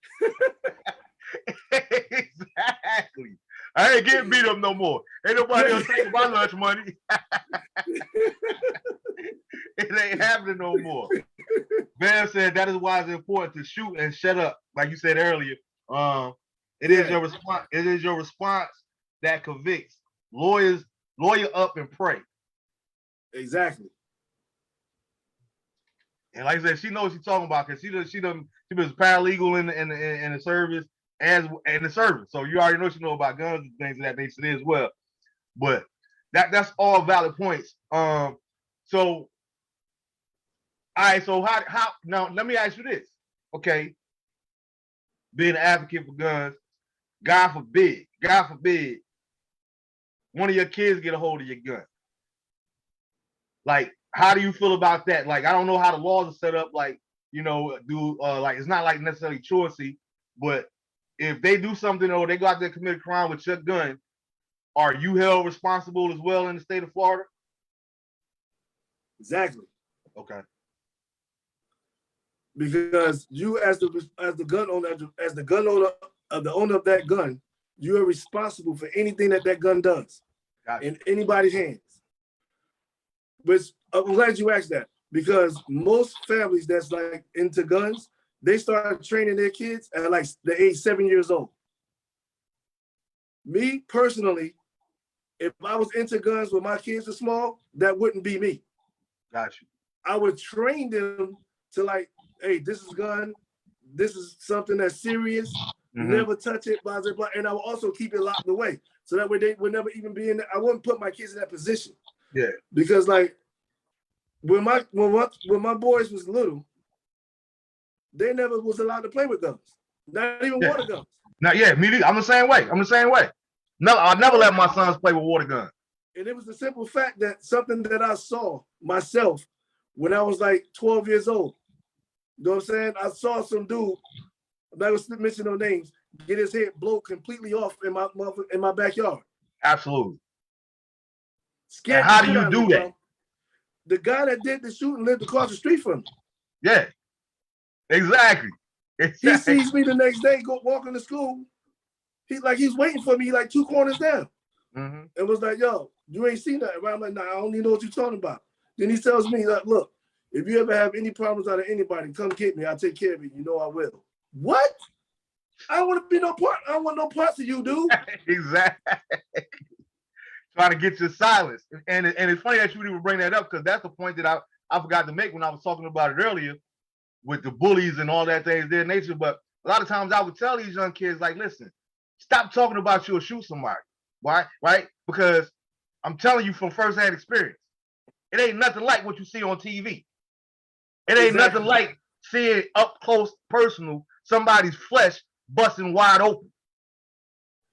Exactly. I ain't getting beat up no more. Ain't nobody else taking my lunch money. It ain't happening no more. Van said that is why it's important to shoot and shut up, like you said earlier. It is your response. It is your response that convicts. Lawyer up and pray. Exactly. And like I said, she knows what she's talking about because she was paralegal in the service as in the service. So you already know she know about guns and things of that nature as well. But that's all valid points. So all right, so how now let me ask you this. Okay. Being an advocate for guns, God forbid, one of your kids get a hold of your gun. Like, how do you feel about that? Like, I don't know how the laws are set up. Like, like it's not like necessarily choicey, but if they do something or they go out there and commit a crime with your gun, are you held responsible as well in the state of Florida? Exactly. Okay. Because you, as the gun owner of the owner of that gun, you are responsible for anything that gun does in anybody's hands. But I'm glad you asked that, because most families that's like into guns, they start training their kids at like the age 7 years old. Me personally, if I was into guns when my kids were small, that wouldn't be me. Got you. I would train them to like, hey, this is gun. This is something that's serious. Never touch it, blah, blah, blah. And I will also keep it locked away. So that way they would never even be in I wouldn't put my kids in that position. Yeah. Because like when my boys was little, they never was allowed to play with guns. Not even water guns. Not yet. Me neither. I'm the same way. No, I never let my sons play with water guns. And it was the simple fact that something that I saw myself when I was like 12 years old. You know what I'm saying? I saw some dude, I'm not gonna mention no names, get his head blow completely off in my backyard. Absolutely. Scared. And how do you do that? Bro. The guy that did the shooting lived across the street from me. Yeah. Exactly. He sees me the next day walking to school. He's waiting for me like 2 corners down. And was like, yo, you ain't seen that. I'm like, nah, I don't even know what you're talking about. Then he tells me, like, look, if you ever have any problems out of anybody, come get me. I'll take care of it. You know I will. What? I don't want to be no part. I don't want no parts of you, dude. Exactly. Trying to get your silence. And it's funny that you would even bring that up, because that's the point that I forgot to make when I was talking about it earlier with the bullies and all that things their nature. But a lot of times I would tell these young kids, like, listen, stop talking about you'll shoot somebody. Why? Right? Because I'm telling you from firsthand experience, it ain't nothing like what you see on TV. It ain't nothing like seeing up close, personal, somebody's flesh busting wide open.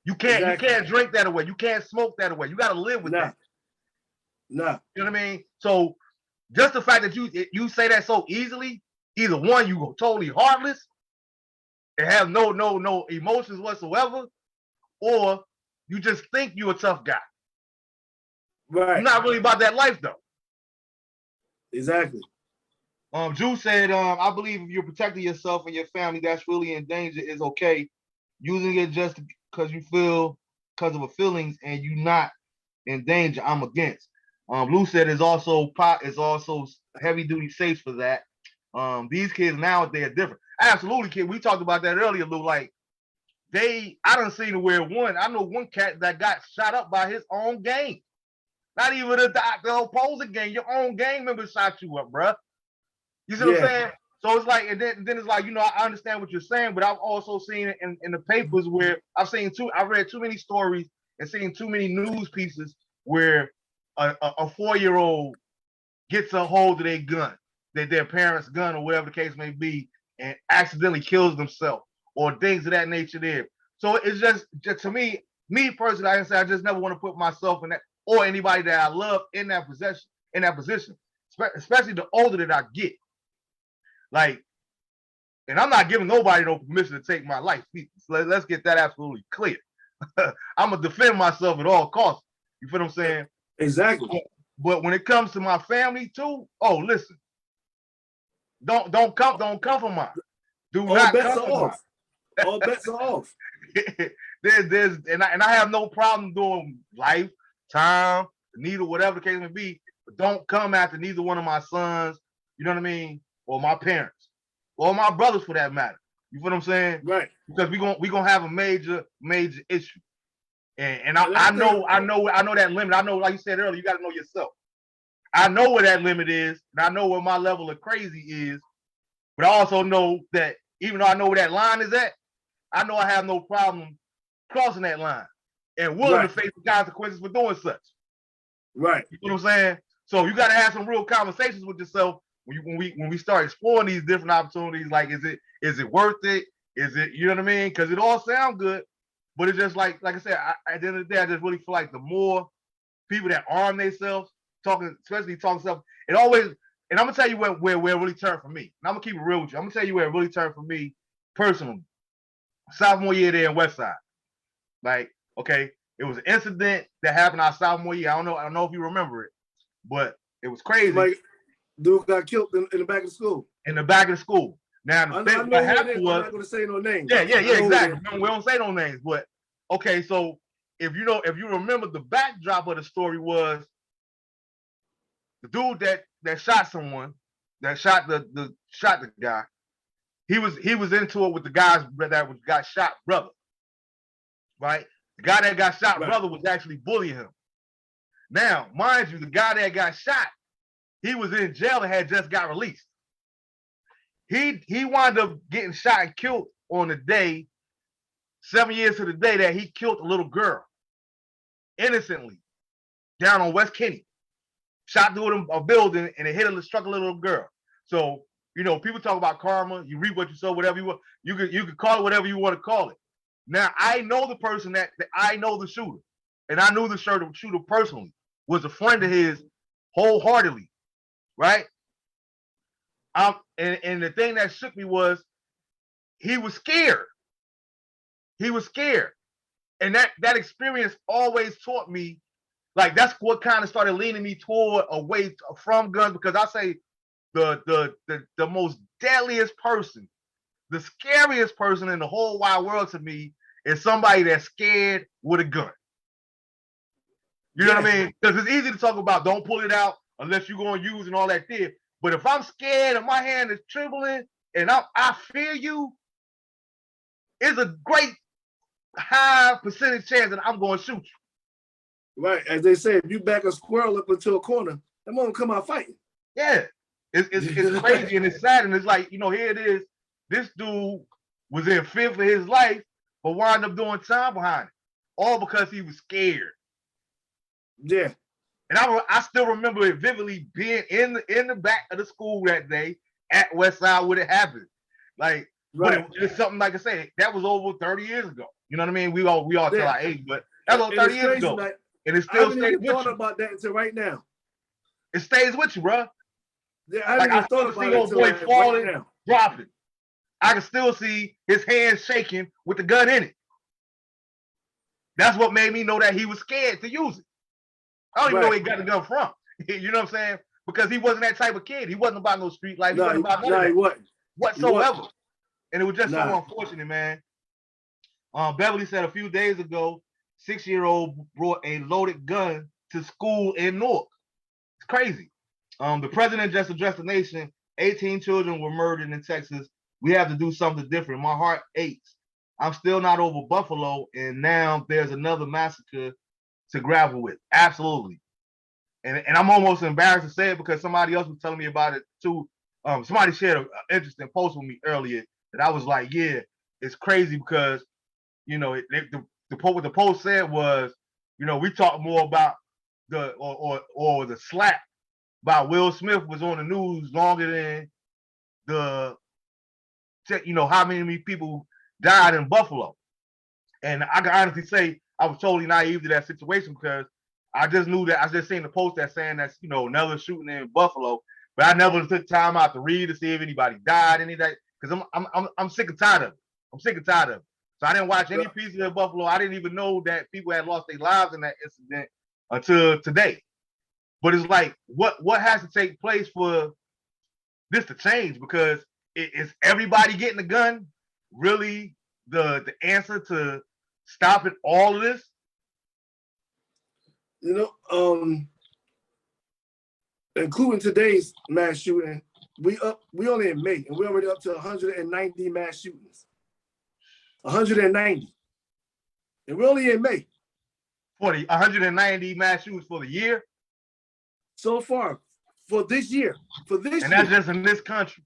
You can't drink that away. You can't smoke that away. You got to live with that. Nah. You know what I mean? So just the fact that you say that so easily, either one, you go totally heartless and have no emotions whatsoever, or you just think you're a tough guy. Right. You're not really about that life though. Exactly. Drew said, I believe if you're protecting yourself and your family that's really in danger is okay. Using it just because you feel because of a feelings and you not in danger, I'm against. Lou said is also heavy duty safes for that. These kids nowadays are different. Absolutely, kid. We talked about that earlier, Lou. Like I done seen where I know one cat that got shot up by his own gang. Not even the opposing gang, your own gang member shot you up, bruh. You see what I'm saying? So it's like, and then it's like, I understand what you're saying, but I've also seen it in the papers where I've read too many stories and seen too many news pieces where a 4-year-old gets a hold of their gun, their parents' gun or whatever the case may be, and accidentally kills themselves or things of that nature there. So it's just to me personally, I can say I just never want to put myself in that or anybody that I love in that position, especially the older that I get. Like, and I'm not giving nobody no permission to take my life. Let's get that absolutely clear. I'm gonna defend myself at all costs. You feel what I'm saying? Exactly. But when it comes to my family too, oh listen, don't come from mine. Do all not bets come are from off. Mine. All bets are off. And I have no problem doing life, time, neither, whatever the case may be. But don't come after neither one of my sons. You know what I mean? Or my parents, or my brothers for that matter. You feel what I'm saying? Right. Because we gonna have a major issue. And I think- know that limit. I know, like you said earlier, you got to know yourself. I know where that limit is, and I know where my level of crazy is. But I also know that even though I know where that line is at, I know I have no problem crossing that line and willing to face the consequences for doing such. Right. You know what I'm saying? So you got to have some real conversations with yourself when we start exploring these different opportunities. Like, is it worth it? Is it, you know what I mean? Because it all sounds good, but it's just like I said, at the end of the day, I just really feel like the more people that arm themselves, especially talking stuff, it always. And I'm gonna tell you where it really turned for me. And I'm gonna keep it real with you. I'm gonna tell you where it really turned for me personally. Sophomore year there in Westside. Like, okay, it was an incident that happened our sophomore year. I don't know if you remember it, but it was crazy. Like, dude got killed in the back of the school. In the back of the school. Now the thing what happened was, I'm not gonna say no names. Yeah, exactly. We don't say no names, but okay, so if you remember, the backdrop of the story was the dude that shot someone, that shot the guy. He was into it with the guys that got shot brother, right? The guy that got shot brother was actually bullying him. Now, mind you, the guy that got shot, he was in jail and had just got released. He wound up getting shot and killed on the day, 7 years to the day that he killed a little girl, innocently, down on West Kenny. Shot through a building and it struck a little girl. So, people talk about karma. You reap what you sow, whatever you want. You could call it whatever you want to call it. Now, I know the person that I know the shooter, and I knew the shooter personally, was a friend of his wholeheartedly, right? And the thing that shook me was he was scared. He was scared. And that experience always taught me, like, that's what kind of started leaning me toward away from guns, because I say the most deadliest person, the scariest person in the whole wide world to me is somebody that's scared with a gun. You know what I mean? Because it's easy to talk about don't pull it out unless you're going to use and all that there. But if I'm scared and my hand is trembling and I fear you, it's a great high percentage chance that I'm going to shoot you. Right. As they say, if you back a squirrel up into a corner, that won't come out fighting. Yeah. It's crazy and it's sad. And it's like, here it is. This dude was in fear for his life, but wound up doing time behind it. All because he was scared. Yeah. And I still remember it vividly, being in the back of the school that day at Westside when it happened. Like, but it's something, like I say, that was over 30 years ago. You know what I mean? We all tell our age, but that was over 30 years ago. Like, and it still stays with you. I haven't even thought about that until right now. It stays with you, bro. Yeah, I haven't even thought about it until boy falling, right now. dropping. I can still see his hands shaking with the gun in it. That's what made me know that he was scared to use it. I don't even know where he got the gun from. You know what I'm saying? Because he wasn't that type of kid. He wasn't about no street life. He wasn't about none of that. He wasn't. Whatsoever. And it was just so unfortunate, man. Beverly said a few days ago, 6-year-old brought a loaded gun to school in Newark. It's crazy. The president just addressed the nation. 18 children were murdered in Texas. We have to do something different. My heart aches. I'm still not over Buffalo, and now there's another massacre to grapple with. Absolutely. And I'm almost embarrassed to say it because somebody else was telling me about it too. Somebody shared an interesting post with me earlier that I was like, yeah, it's crazy because, what the post said was, we talk more about or the slap by Will Smith was on the news longer than how many people died in Buffalo. And I can honestly say I was totally naive to that situation because I just knew that I just seen the post that saying that's another shooting in Buffalo, but I never took time out to read to see if anybody died, any of that, because I'm sick and tired of it. I'm sick and tired of it. So I didn't watch any pieces of Buffalo. I didn't even know that people had lost their lives in that incident until today. But it's like, what has to take place for this to change? Because is everybody getting a gun really the answer to stopping all of this? Including today's mass shooting, we only in May, and we're already up to 190 mass shootings. 190. And we're only in May. For the 190 mass shootings for the year? So far, for this year. And that's just in this country.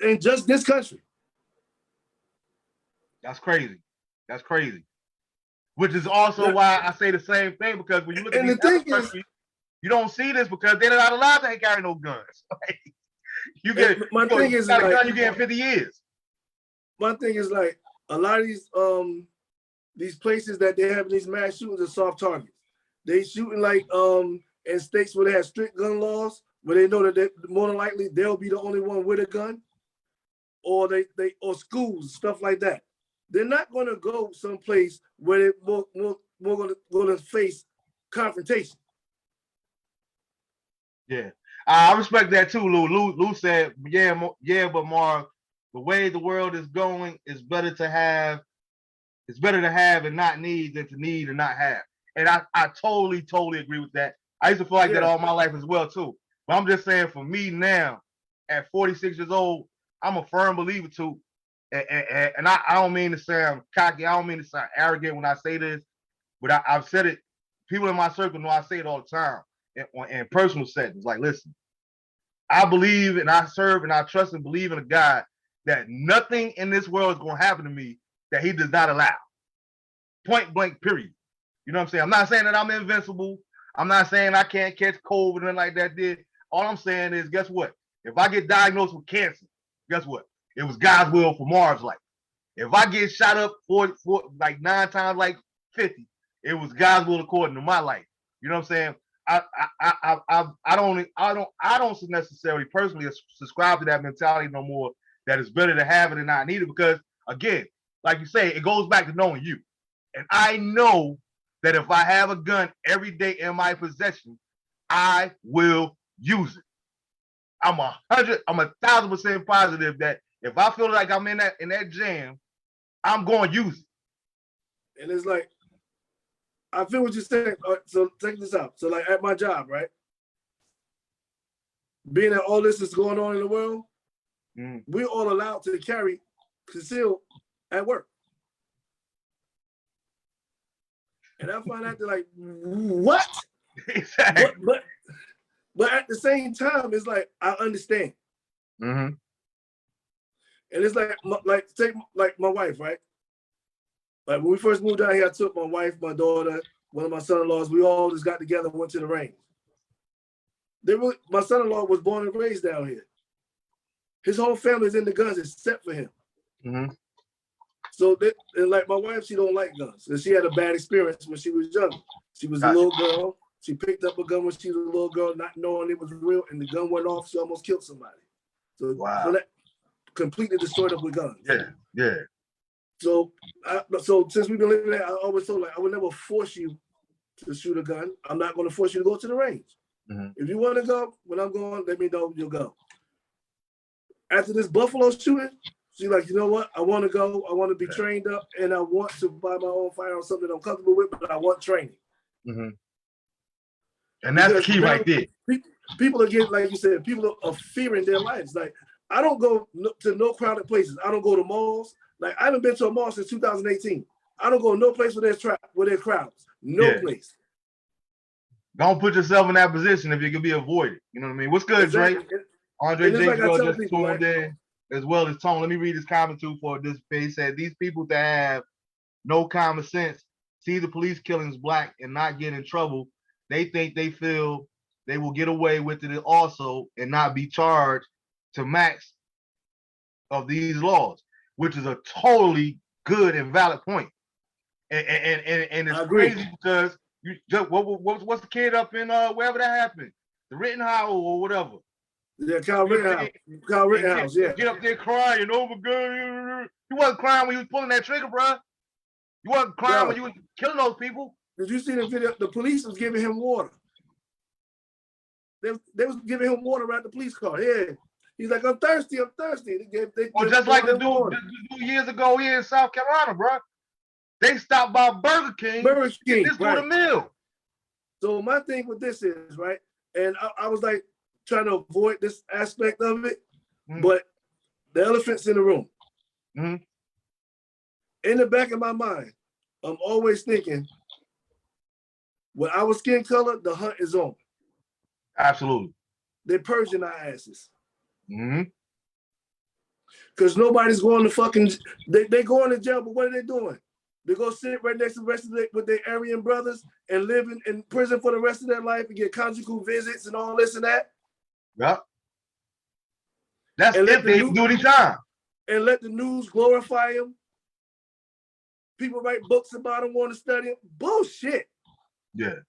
In just this country. That's crazy. That's crazy. Which is also why I say the same thing, because when you look at these other countries, you don't see this because they're not allowed to carry no guns. You get my thing is got a like, gun, you get 50 years. My thing is like a lot of these places that they have these mass shootings are soft targets. They shooting like in states where they have strict gun laws, where they know that they, more than likely they'll be the only one with a gun, or or schools, stuff like that. They're not going to go someplace where they're more going to face confrontation. Yeah, I respect that too, Lou. Lou said, yeah, but Marv, the way the world is going, it's better to have and not need than to need and not have. And I totally agree with that. I used to feel like that all my life as well too. But I'm just saying, for me now, at 46 years old, I'm a firm believer too. And I don't mean to sound cocky. I don't mean to sound arrogant when I say this, but I've said it. People in my circle know I say it all the time in personal settings. Like, listen, I believe and I serve and I trust and believe in a God that nothing in this world is going to happen to me that he does not allow. Point blank, period. You know what I'm saying? I'm not saying that I'm invincible. I'm not saying I can't catch COVID or anything like that. All I'm saying is, guess what? If I get diagnosed with cancer, guess what? It was God's will for Marv's life. If I get shot up for like 9 times like 50, it was God's will according to my life. You know what I'm saying? I don't necessarily personally subscribe to that mentality no more, that it's better to have it and not need it, because again, like you say, it goes back to knowing you. And I know that if I have a gun every day in my possession, I will use it. I'm 1,000% positive that if I feel like I'm in that jam, I'm going to use it. And it's like, I feel what you're saying. So check this out. So like at my job, right? Being that all this is going on in the world, we're all allowed to carry concealed at work. And I find out, they're like, what? Exactly. But at the same time, it's like, I understand. Mm-hmm. And it's take my wife, right? Like when we first moved down here, I took my wife, my daughter, one of my son-in-laws, we all just got together and went to the range. My son-in-law was born and raised down here. His whole family's into guns except for him. Mm-hmm. So, and like my wife, she don't like guns. And she had a bad experience when she was young. She was a little girl. She picked up a gun when she was a little girl, not knowing it was real, and the gun went off. She almost killed somebody. So, so that completely destroyed her with guns. Yeah. So since we've been living there, I always told I would never force you to shoot a gun. I'm not going to force you to go to the range. Mm-hmm. If you want to go, when I'm going, let me know you'll go. After this Buffalo shooting, she's like, you know what? I want to go. I want to be trained up, and I want to buy my own firearm, something I'm comfortable with, but I want training. Mm-hmm. And that's the key right there. People are getting, like you said, people are fearing their lives. Like, I don't go to no crowded places. I don't go to malls. Like, I haven't been to a mall since 2018. I don't go to no place where there's crowds. No place. Don't put yourself in that position if it can be avoided. You know what I mean? What's good, exactly. Drake? Andre J. Like just tuned in, as well as Tone. Let me read his comment too for this page. He said, these people that have no common sense see the police killings black and not get in trouble. They think they feel they will get away with it also and not be charged to max of these laws, which is a totally good and valid point. And it's crazy because you just what's the kid up in wherever that happened, the Rittenhouse or whatever. Yeah, Kyle Rittenhouse. Yeah, get up there crying over gun. You wasn't crying when you was pulling that trigger, bro. You wasn't crying when you was killing those people. Did you see the video? The police was giving him water. They was giving him water around the police car. Yeah. He's like, I'm thirsty. Just like the dude years ago here in South Carolina, bro. They stopped by Burger King. This right. The meal. So my thing with this is, right, and I was like, trying to avoid this aspect of it, Mhm. but the elephant's in the room. Mhm. In the back of my mind, I'm always thinking, with our skin color, the hunt is on. Absolutely. They're purging our asses. Mhm. Because nobody's going to fucking, they going to jail, but what are they doing? They go sit right next to the rest of with their Aryan brothers and live in prison for the rest of their life and get conjugal visits and all this and that. Yep. That's And if they do any time. And let the news glorify them. People write books about them, want to study them. Bullshit. Yeah.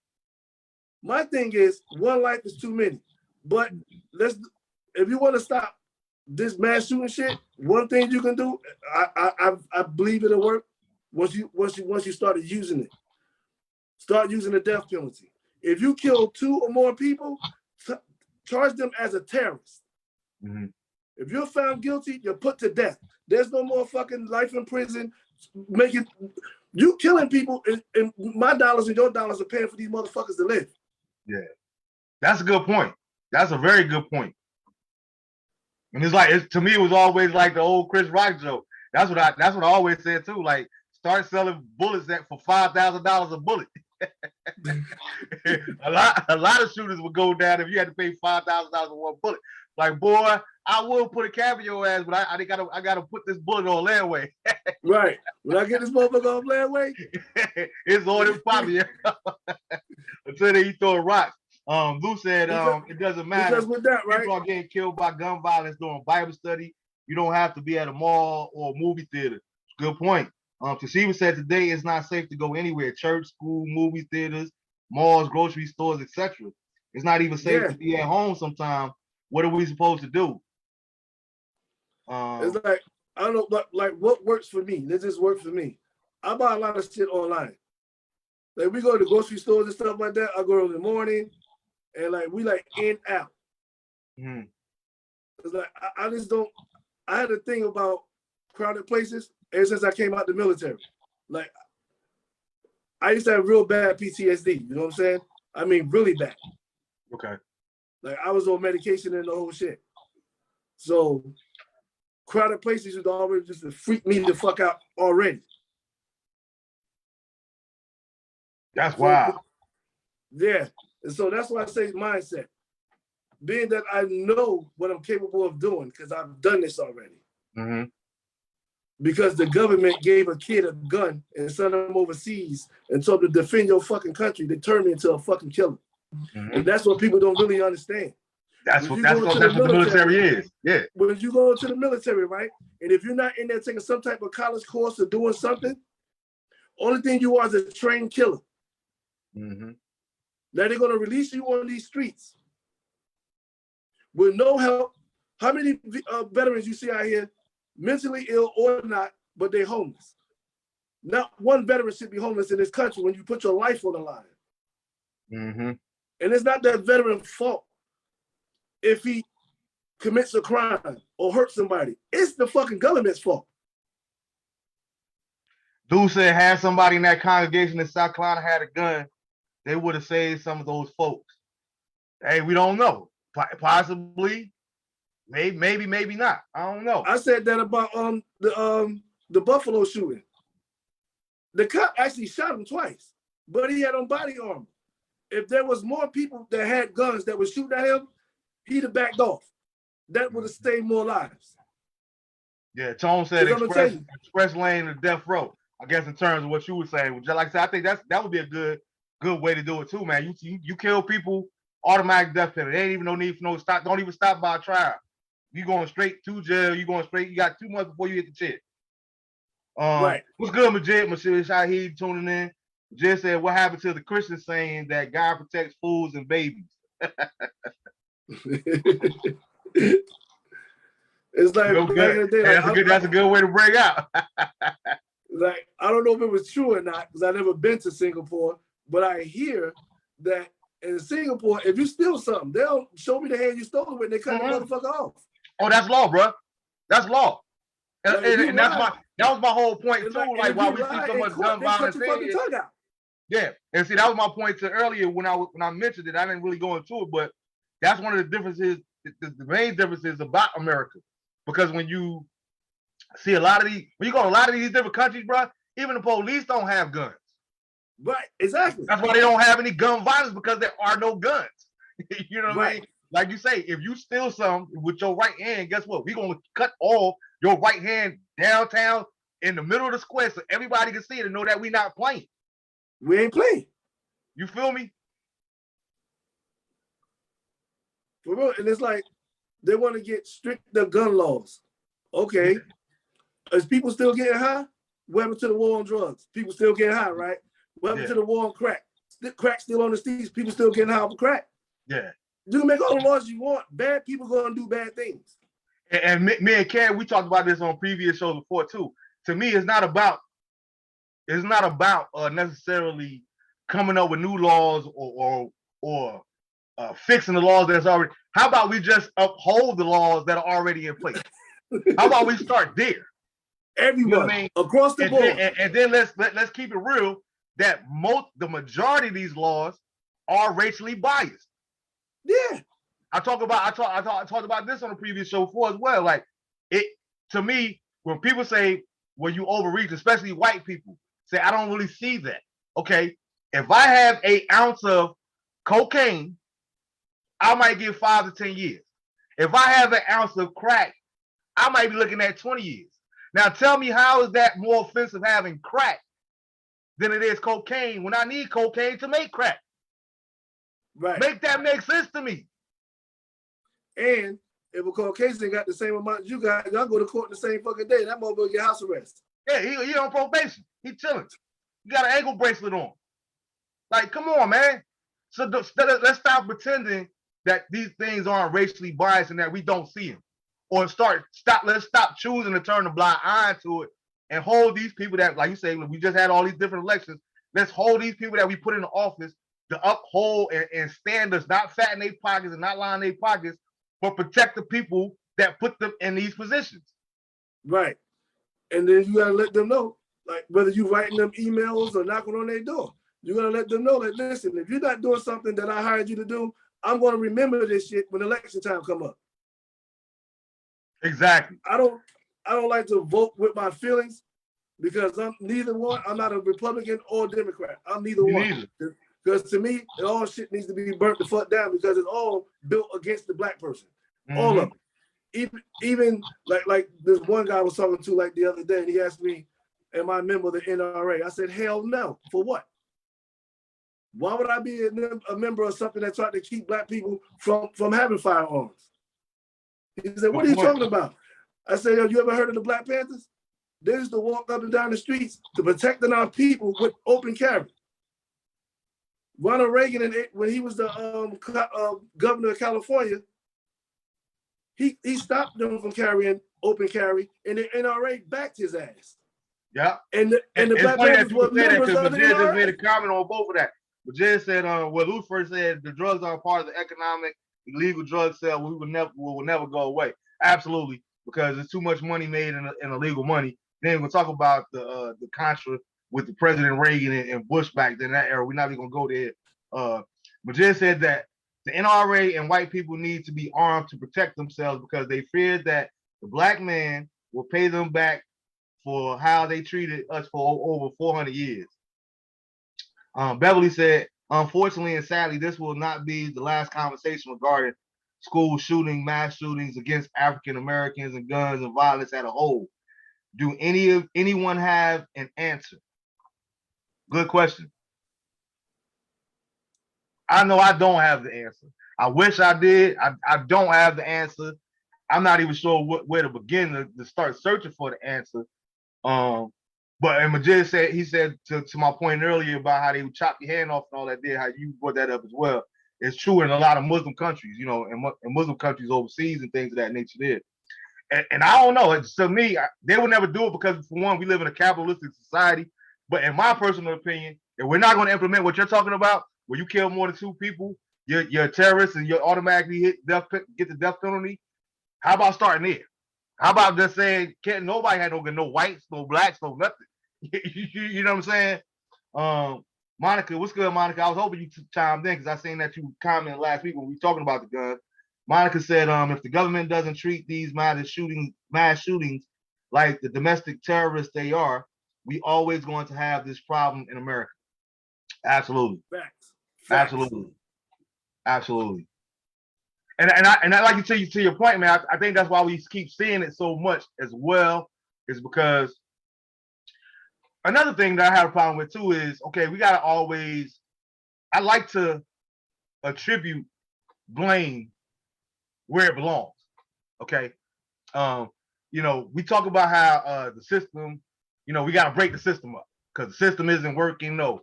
My thing is, one life is too many. But if you want to stop this mass shooting shit, one thing you can do, I believe it'll work. Once you started using it, start using the death penalty. If you kill 2 or more people, charge them as a terrorist. Mm-hmm. If you're found guilty, you're put to death. There's no more fucking life in prison. You killing people, and my dollars and your dollars are paying for these motherfuckers to live. Yeah, that's a good point. That's a very good point. And it's like, to me, it was always like the old Chris Rock joke. That's what I always said too. Like, start selling bullets for $5,000 a bullet. a lot of shooters would go down if you had to pay $5,000 for one bullet. Like, boy, I will put a cap in your ass, but I gotta put this bullet on landway. Right. When I get this motherfucker off landway, it's on his poppy until they throwing rocks. Lou said it doesn't matter. Because with that, right? People are getting killed by gun violence during Bible study. You don't have to be at a mall or a movie theater. Good point. Toshiba said today it's not safe to go anywhere. Church, school, movie theaters, malls, grocery stores, etc. It's not even safe to be at home sometimes. What are we supposed to do? It's like, I don't know, but like what works for me? This just works for me. I buy a lot of shit online. Like we go to grocery stores and stuff like that. I go in the morning and like we like in out. Mm-hmm. It's like I just don't. I had a thing about crowded places ever since I came out the military. Like I used to have real bad PTSD. You know what I'm saying? I mean, really bad. Okay. Like I was on medication and the whole shit. So crowded places would always just freak me the fuck out already. That's wild. Yeah. And so that's why I say mindset. Being that I know what I'm capable of doing because I've done this already. Mm-hmm. Because the government gave a kid a gun and sent him overseas and told him to defend your fucking country. They turned me into a fucking killer. Mm-hmm. And that's what people don't really understand. That's what the military is. Yeah. When you go into the military, right? And if you're not in there taking some type of college course or doing something, only thing you are is a trained killer. Mm-hmm. Now they're going to release you on these streets with no help. How many veterans you see out here, mentally ill or not, but they're homeless? Not one veteran should be homeless in this country when you put your life on the line. Mm-hmm. And it's not that veteran's fault if he commits a crime or hurts somebody. It's the fucking government's fault. Dude said, had somebody in that congregation in South Carolina had a gun, they would have saved some of those folks. Hey, we don't know. Possibly, maybe not. I don't know. I said that about the Buffalo shooting. The cop actually shot him twice, but he had on body armor. If there was more people that had guns that were shooting at him, he'd have backed off. That would have saved more lives. Yeah, Tone said express lane to death row. I guess in terms of what you were saying, like I said, I think that would be a good way to do it too, man. You kill people, automatic death penalty. There ain't even no need for no stop. Don't even stop by a trial. You going straight to jail. You going straight. You got 2 months before you hit the chair. Right. What's good, Majid? Shahid tuning in. Majid said, "What happened to the Christian saying that God protects fools and babies?" It's like back in the day. Like, that's a good way to break out. Like, I don't know if it was true or not because I've never been to Singapore, but I hear that in Singapore, if you steal something, they'll show me the hand you stole it with and they cut the motherfucker off. Oh, that's law, bro. That's law. And that was my whole point too. Like, why we see so much gun violence. Yeah, and see, that was my point to earlier when I mentioned it. I didn't really go into it, but That's one of the differences. The main differences about America, because when you see a lot of these, when you go to a lot of these different countries, bro, even the police don't have guns. Right, exactly. That's why they don't have any gun violence, because there are no guns. You know what I Right. mean? Like you say, if you steal some with your right hand, guess what? We're gonna cut off your right hand downtown in the middle of the square so everybody can see it and know that we're not playing. We ain't playing. You feel me? For real. And it's like they want to get stricter gun laws. Okay. Is people still getting high? What happened to the war on drugs? People still getting high, right? What happened to the war on crack? Crack still on the streets. People still getting high for crack. Yeah. You can make all the laws you want. Bad people going to do bad things. And me and Ken, we talked about this on previous shows before too. To me, it's not about necessarily coming up with new laws or fixing the laws that's already. How about we just uphold the laws that are already in place? How about we start there? Everyone, you know what I mean? Across the board. And then let's keep it real that the majority of these laws are racially biased. Yeah. I talked about this on the previous show before as well. Like it to me, when people say when you overreach, especially white people, say I don't really see that. Okay, if I have 8 ounces of cocaine, I might get 5 to 10 years. If I have 1 ounce of crack, I might be looking at 20 years. Now tell me, how is that more offensive having crack than it is cocaine when I need cocaine to make crack? Right. Make that make sense to me. And if a Caucasian got the same amount you got, y'all go to court the same fucking day. That motherfucker get house arrest. Yeah, he on probation. He chilling. He got an ankle bracelet on. Like, come on, man. So let's stop pretending that these things aren't racially biased and that we don't see them. Or let's stop choosing to turn a blind eye to it and hold these people that, like you say, we just had all these different elections. Let's hold these people that we put in the office to uphold and stand us, not fatten their pockets and not line their pockets, but protect the people that put them in these positions. Right. And then you gotta let them know, like whether you writing them emails or knocking on their door, you gotta let them know that, listen, if you're not doing something that I hired you to do, I'm gonna remember this shit when election time come up. Exactly. I don't like to vote with my feelings because I'm neither one. I'm not a Republican or Democrat. I'm neither one. Because to me, it all shit needs to be burnt the fuck down because it's all built against the black person. Mm-hmm. All of it. Even like this one guy I was talking to like the other day, and he asked me, am I a member of the NRA? I said, hell no. For what? Why would I be a member of something that tried to keep black people from having firearms? He said, what are you talking about? I said, yo, you ever heard of the Black Panthers? They used to walk up and down the streets to protecting our people with open carry. Ronald Reagan, when he was the governor of California, he stopped them from carrying open carry, and the NRA backed his ass. Yeah. And the Black Panthers were members of the NRA. Just made a comment on both of that. But Jay said, what Lou first said, the drugs are part of the economic illegal drug sale. We will never go away. Absolutely, because there's too much money made in illegal money. Then we'll talk about the Contra with the President Reagan and Bush back then, that era. We're not even gonna go there. But Jay said that the NRA and white people need to be armed to protect themselves because they feared that the black man will pay them back for how they treated us for over 400 years. Beverly said, unfortunately and sadly, this will not be the last conversation regarding school shooting, mass shootings against African Americans and guns and violence as a whole. Do anyone have an answer? Good question. I know I don't have the answer. I wish I did. I don't have the answer. I'm not even sure where to begin to start searching for the answer. But Majid said, he said to my point earlier about how they would chop your hand off and all that there, how you brought that up as well. It's true in a lot of Muslim countries, you know, in Muslim countries overseas and things of that nature there. And I don't know. To me, they would never do it because, for one, we live in a capitalistic society. But in my personal opinion, if we're not going to implement what you're talking about, where you kill more than 2 people, you're a terrorist and you automatically get the death penalty, how about starting there? How about just saying nobody had no whites, no blacks, no nothing? You know what I'm saying? Monica, what's good, Monica? I was hoping you chimed in because I seen that you commented last week when we were talking about the gun. Monica said, if the government doesn't treat these mass shootings like the domestic terrorists they are, we always going to have this problem in America. Absolutely. Facts. Absolutely. Absolutely. And I like to you to your point, man. I think that's why we keep seeing it so much as well, is because another thing that I have a problem with too is, okay, we gotta always, I like to attribute blame where it belongs. Okay. We talk about how the system, we gotta break the system up because the system isn't working. No.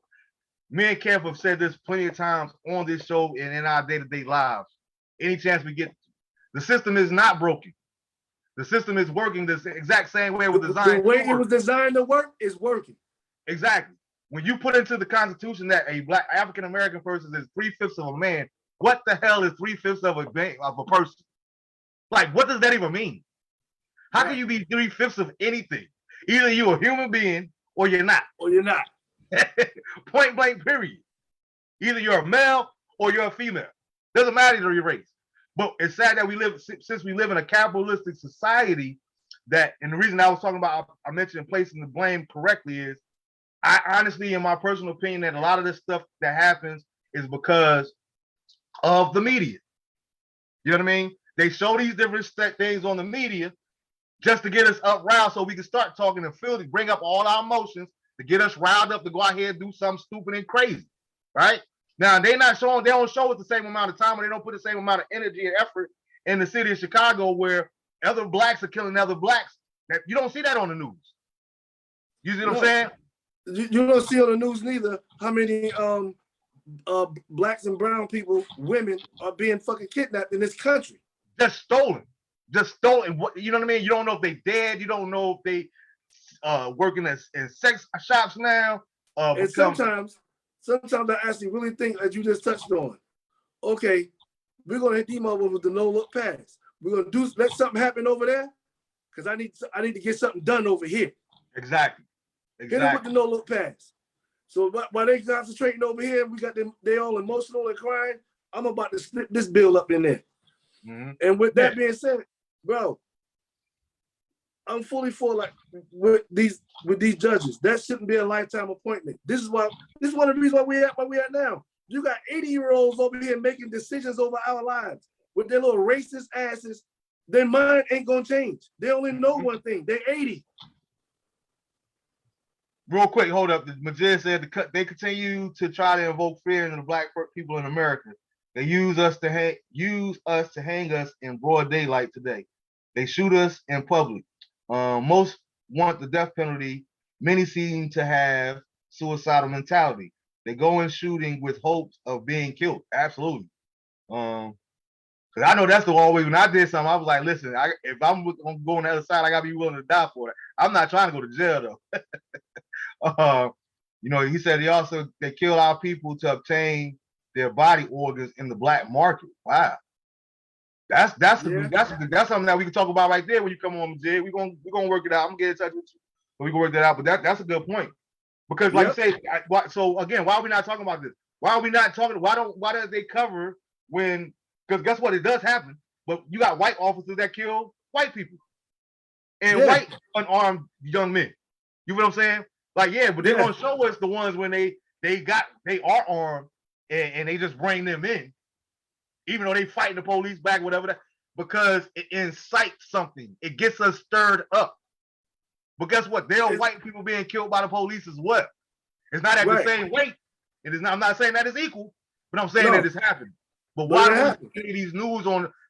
Me and Kev have said this plenty of times on this show and in our day-to-day lives. Any chance we get, the system is not broken. The system is working the exact same way it was designed. The way it was designed to work is working. Exactly. When you put into the Constitution that a black African American person is 3/5 of a man, what the hell is 3/5 of a person? Like, what does that even mean? How can you be 3/5 of anything? Either you're a human being or you're not. Or you're not. Point blank, period. Either you're a male or you're a female. Doesn't matter your race. But it's sad that since we live in a capitalistic society, that, and the reason I was talking about, I mentioned placing the blame correctly is, I honestly, in my personal opinion, that a lot of this stuff that happens is because of the media. You know what I mean? They show these different things on the media just to get us up riled so we can start talking and feel, bring up all our emotions to get us riled up to go out here and do something stupid and crazy, right? Now, they don't show it the same amount of time, or they don't put the same amount of energy and effort in the city of Chicago where other blacks are killing other blacks. That you don't see that on the news. You see what I'm saying? You don't see on the news neither how many blacks and brown people, women, are being fucking kidnapped in this country. Just stolen. You know what I mean? You don't know if they dead. You don't know if they working in sex shops now. And sometimes I actually really think, as you just touched on, okay, we're gonna hit these motherfuckers with the no look pass. We're gonna let something happen over there, because I need to get something done over here. Exactly. Hit them with the no look pass. So while they concentrating over here, we got them, they all emotional and crying. I'm about to split this bill up in there. Mm-hmm. And with that being said, bro, I'm fully for, like, with these judges. That shouldn't be a lifetime appointment. This is one of the reasons why we at now. You got 80-year-olds over here making decisions over our lives with their little racist asses. Their mind ain't gonna change. They only know one thing. They're 80. Real quick, hold up. Majid said they continue to try to invoke fear in the black people in America. They use us to hang us in broad daylight today. They shoot us in public. Most want the death penalty. Many seem to have suicidal mentality. They go in shooting with hopes of being killed. Absolutely. Because I know that's the one way. When I did something, I was like, listen, if I'm going to go on the other side, I got to be willing to die for it. I'm not trying to go to jail, though. He said they kill our people to obtain their body organs in the black market. Wow. That's something that we can talk about right there when you come on, Jay. We're gonna work it out. I'm gonna get in touch with you. But we can work that out. But that's a good point. Because like you say, so again, why are we not talking about this? Why are we not talking? Why don't they cover when, because guess what? It does happen. But you got white officers that kill white people. And white unarmed young men. You know what I'm saying? Like, but they're gonna show us the ones when they are armed and they just bring them in. Even though they fighting the police back, whatever that, because it incites something. It gets us stirred up. But guess what? There are white people being killed by the police as well. It's not at the same rate. It is not. I'm not saying that it's equal, but I'm saying that it's happening. But why do we see these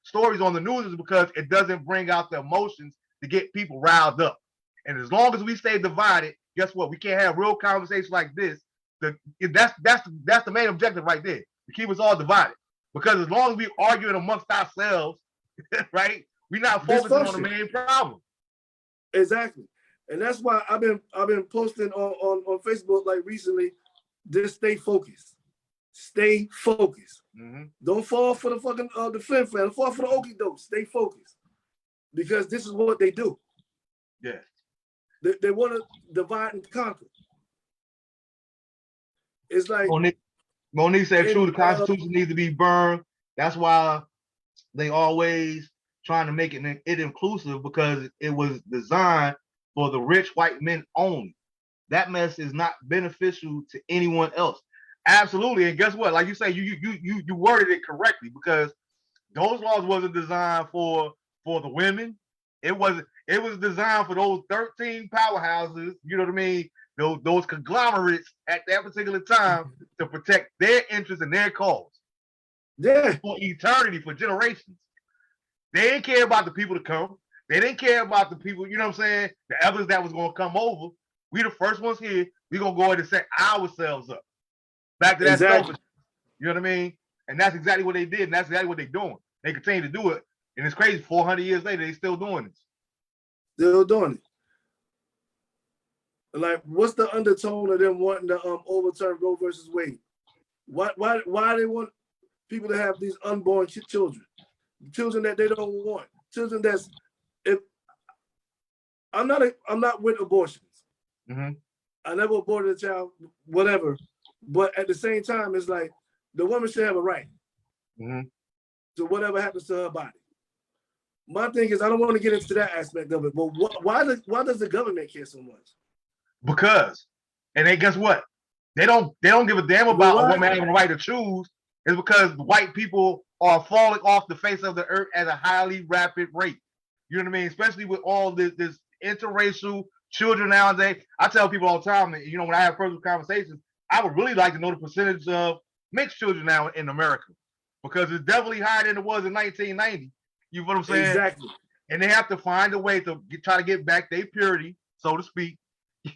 stories on the news is because it doesn't bring out the emotions to get people riled up. And as long as we stay divided, guess what? We can't have real conversations like this. That's the main objective right there. To keep us all divided. Because as long as we arguing amongst ourselves, right, we're not focusing on the main problem. Exactly. And that's why I've been posting on Facebook like recently, just stay focused. Stay focused. Mm-hmm. Don't fall for the fucking the flim flam. Don't fall for the okie doke. Stay focused. Because this is what they do. Yeah. They want to divide and conquer. it's like Monique said, true, the in Constitution needs to be burned. That's why they always trying to make it inclusive, because it was designed for the rich white men only. That mess is not beneficial to anyone else. Absolutely. And guess what? Like you say, you worded it correctly, because those laws wasn't designed for the women. It was designed for those 13 powerhouses, you know what I mean? Those conglomerates at that particular time to protect their interests and their cause. Yeah. For eternity, for generations. They didn't care about the people to come. They didn't care about the people, you know what I'm saying? The others that was gonna come over. We the first ones here. We gonna go ahead and set ourselves up. Back to that Exactly. selfish. You know what I mean? And that's exactly what they did, and that's exactly what they're doing. They continue to do it, and it's crazy. 400 years later, they still doing this. Still doing it. Like, what's the undertone of them wanting to overturn Roe versus Wade? Why they want people to have these unborn children that they don't want, children that's if I'm not with abortions. Mm-hmm. I never aborted a child, whatever. But at the same time, it's like the woman should have a right to whatever happens to her body. My thing is, I don't want to get into that aspect of it, but why does the government care so much? Because, and then guess what? They don't give a damn about a woman having the right to choose. It's because white people are falling off the face of the earth at a highly rapid rate. You know what I mean? Especially with all this interracial children nowadays. I tell people all the time that, you know, when I have personal conversations, I would really like to know the percentage of mixed children now in America, because it's definitely higher than it was in 1990. You know what I'm saying? Exactly. And they have to find a way to try to get back their purity, so to speak.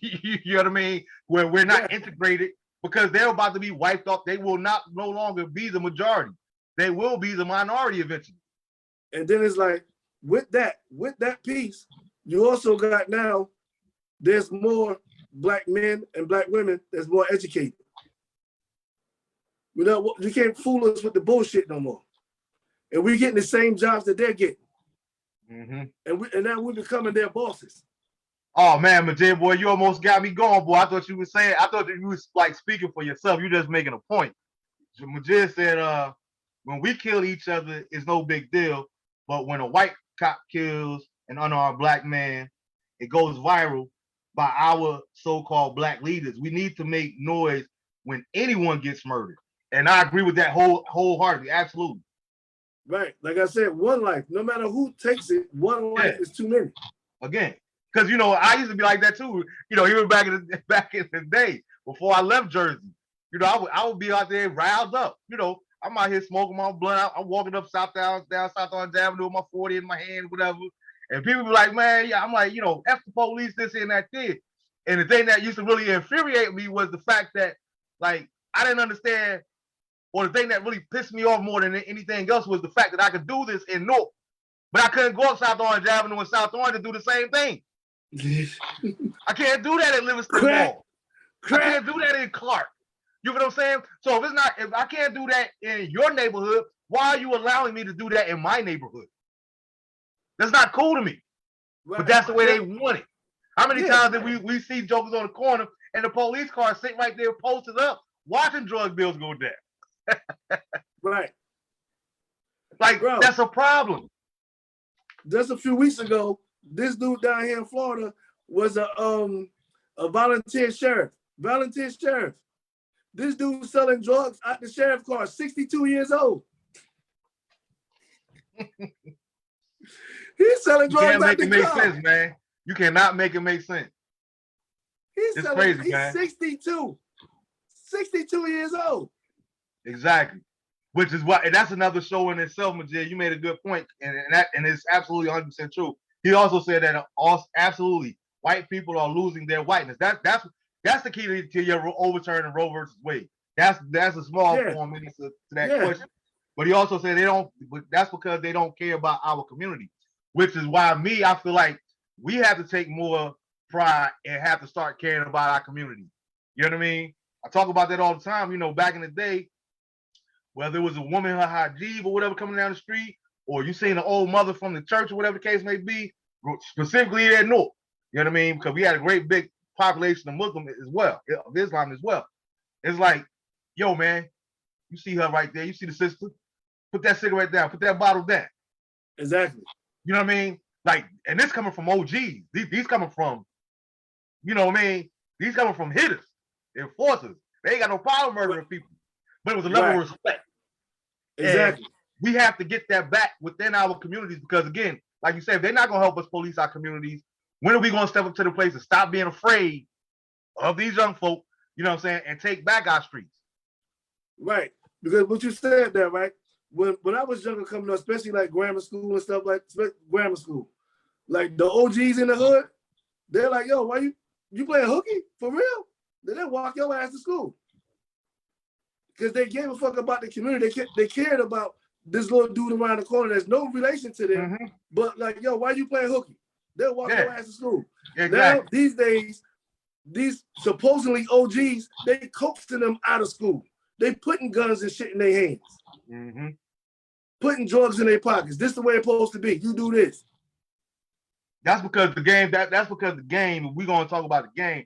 You know what I mean? Where we're not integrated, because they're about to be wiped off. They will no longer be the majority. They will be the minority eventually. And then it's like, with that piece, you also got now, there's more black men and black women that's more educated. You can't fool us with the bullshit no more. And we're getting the same jobs that they're getting. And now we're becoming their bosses. Oh man, Majid boy, you almost got me going, boy. I thought you was like speaking for yourself. You just making a point. Majid said, when we kill each other, it's no big deal. But when a white cop kills an unarmed black man, it goes viral by our so-called black leaders. We need to make noise when anyone gets murdered. And I agree with that wholeheartedly, absolutely. Right. Like I said, one life, no matter who takes it, one life is too many. Again, because, you know, I used to be like that too. You know, even back in the day before I left Jersey, you know, I would be out there riled up. You know, I'm out here smoking my blunt. I'm walking up down South Orange Avenue with my 40 in my hand, whatever. And people be like, man, yeah, I'm like, you know, F the police, this and that did. And the thing that used to really infuriate me was the fact that, like, I didn't understand, or the thing that really pissed me off more than anything else was the fact that I could do this in North, but I couldn't go up South Orange Avenue in South Orange and do the same thing. I can't do that at Livingston Mall. I can't do that in Clark. You know what I'm saying? So if I can't do that in your neighborhood, why are you allowing me to do that in my neighborhood? That's not cool to me. Right. But that's the way they want it. How many times did we see jokers on the corner and the police car sitting right there posted up watching drug bills go down? Right. Like, bro, that's a problem. Just a few weeks ago, this dude down here in Florida was a volunteer sheriff. This dude selling drugs at the sheriff car, 62 years old. He's selling drugs. You can't make it make sense, man. You cannot make it make sense. It's crazy, man. He's 62 years old. Exactly. Which is why, and that's another show in itself, Majid. You made a good point, and it's absolutely 100% true. He also said that absolutely white people are losing their whiteness. That's the key to your overturning Roe versus Wade. That's a small form to that question. But he also said that's because they don't care about our community, which is why I feel like we have to take more pride and have to start caring about our community. You know what I mean? I talk about that all the time. You know, back in the day, whether it was a woman in her hijab or whatever coming down the street, or you seen an old mother from the church or whatever the case may be, specifically there north. You know what I mean? Because we had a great big population of Muslims as well, of Islam as well. It's like, yo, man, you see her right there. You see the sister. Put that cigarette down. Put that bottle down. Exactly. You know what I mean? Like, and this coming from OGs. These coming from, you know what I mean? These coming from hitters, enforcers. They ain't got no problem murdering people. But it was a level of respect. Exactly. And we have to get that back within our communities because, again, like you said, if they're not going to help us police our communities, when are we going to step up to the place and stop being afraid of these young folk, you know what I'm saying, and take back our streets? Right. Because what you said there, right? When I was younger coming up, especially like grammar school and stuff like grammar school, like the OGs in the hood, they're like, yo, why you playing hooky? For real? Then they walk your ass to school. Because they gave a fuck about the community. They cared about this little dude around the corner that's no relation to them. But like, yo, why you playing hooky? They'll walk your ass to school. Exactly. Now, these days, these supposedly OGs, they coaxing them out of school. They putting guns and shit in their hands. Putting drugs in their pockets. This is the way it's supposed to be. You do this. That's because the game, that's because the game, we're gonna talk about the game.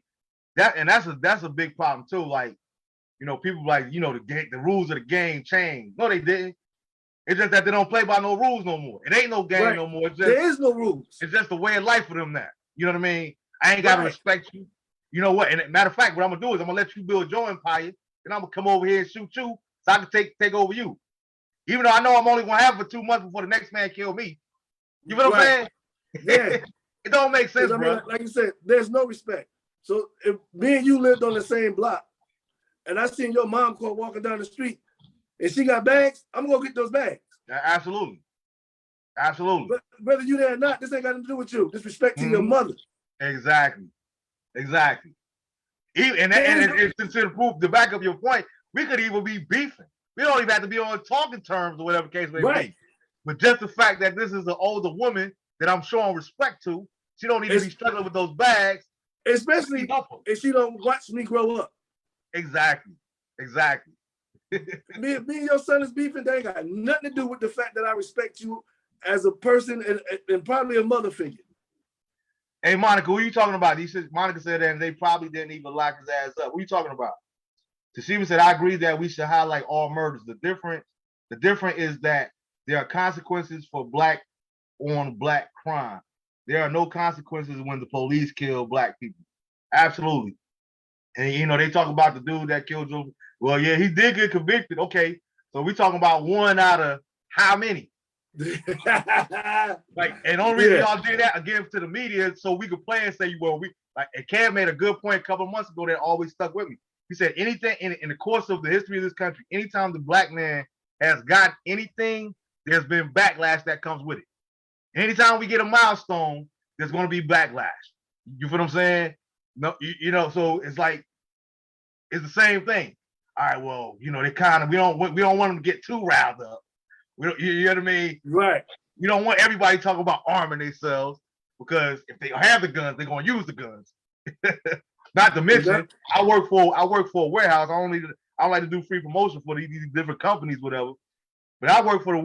That's a big problem too. Like, you know, people like, you know, the rules of the game changed. No, they didn't. It's just that they don't play by no rules no more. It ain't no game no more. It's just, there is no rules. It's just the way of life for them now. You know what I mean? I ain't gotta respect you. You know what? And matter of fact, what I'm gonna do is I'm gonna let you build your empire, and I'm gonna come over here and shoot you so I can take over you. Even though I know I'm only gonna have it for 2 months before the next man kill me. You know what I'm saying? Yeah. It don't make sense, I mean, bro. like you said, there's no respect. So if me and you lived on the same block, and I seen your mom caught walking down the street, and she got bags, I'm gonna get those bags. Absolutely. Absolutely. But whether you there or not, this ain't got nothing to do with you. Disrespecting your mother. Exactly. And to prove, to back up your point, we could even be beefing. We don't even have to be on talking terms or whatever the case may be. But just the fact that this is an older woman that I'm showing respect to, she don't need to be struggling with those bags. Especially if she don't watch me grow up. Exactly. Me and your son is beefing, they ain't got nothing to do with the fact that I respect you as a person and probably a mother figure. Hey, Monica, who are you talking about? Monica said that and they probably didn't even lock his ass up. Who are you talking about? Tashima said, I agree that we should highlight all murders. The difference is that there are consequences for black on black crime. There are no consequences when the police kill black people. Absolutely. And, you know, they talk about the dude that killed Joe. Well, yeah, he did get convicted. Okay. So we talking about one out of how many? Like, and the only reason y'all did that again to the media so we could play and say, well, and Cam made a good point a couple of months ago that always stuck with me. He said anything in the course of the history of this country, anytime the black man has got anything, there's been backlash that comes with it. Anytime we get a milestone, there's going to be backlash. You feel what I'm saying? No, you know, so it's like, it's the same thing. All right, well, you know, we don't want them to get too riled up. You know what I mean? Right. You don't want everybody talking about arming themselves because if they have the guns, they're going to use the guns. Not to mention, I work for a warehouse. I don't like to do free promotion for these different companies, whatever. But I work for do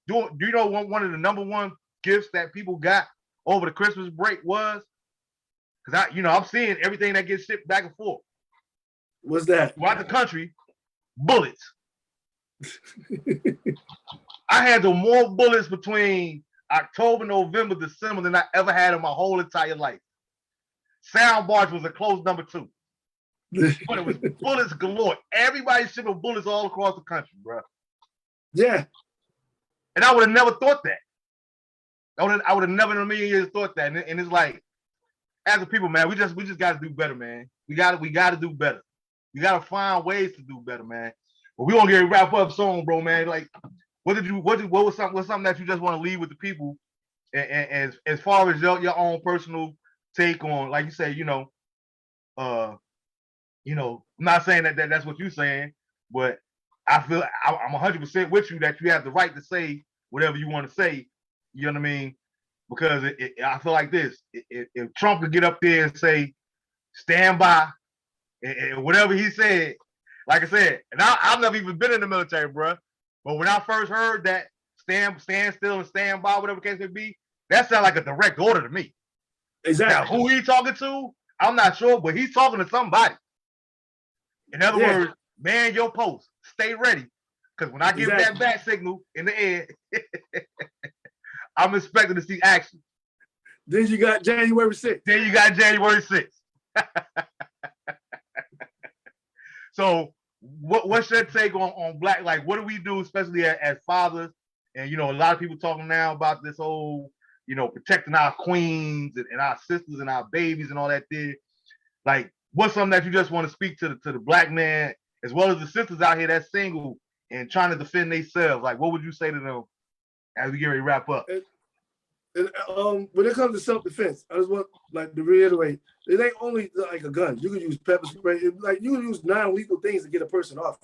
you know what one of the number one gifts that people got over the Christmas break was? Because I'm seeing everything that gets shipped back and forth. What's that? Throughout the country, bullets. I had more bullets between October, November, December than I ever had in my whole entire life. Sound barge was a close number 2. But it was bullets galore. Everybody's shipping bullets all across the country, bro. Yeah. And I would have never thought that. I would have never in a million years thought that. And it's like, as a people, man, we just got to do better, man. We got to do better. We got to find ways to do better, man. But we gonna get wrap up soon, bro, man. Like, what was something that you just want to leave with the people, and as far as your own personal take on, like you say, I'm not saying that's what you're saying, but I feel I'm 100% with you that you have the right to say whatever you want to say. You know what I mean? Because I feel like this: if Trump could get up there and say, "Stand by," and whatever he said, like I said, and I've never even been in the military, bro. But when I first heard that stand still and stand by, whatever the case may be, that sounded like a direct order to me. Exactly. Now, who he talking to, I'm not sure, but he's talking to somebody. In other words, man your post. Stay ready. Because when I give that bat signal in the air, I'm expecting to see action. Then you got January 6th. Then you got January 6th. So what's your take on black? Like, what do we do, especially as fathers? And, you know, a lot of people talking now about this whole, you know, protecting our queens and our sisters and our babies and all that thing. Like, what's something that you just want to speak to the black man, as well as the sisters out here that's single and trying to defend themselves? Like, what would you say to them as we get ready to wrap up? When it comes to self-defense, I just want to reiterate, it ain't only like a gun. You can use pepper spray. Like, you can use non-lethal things to get a person off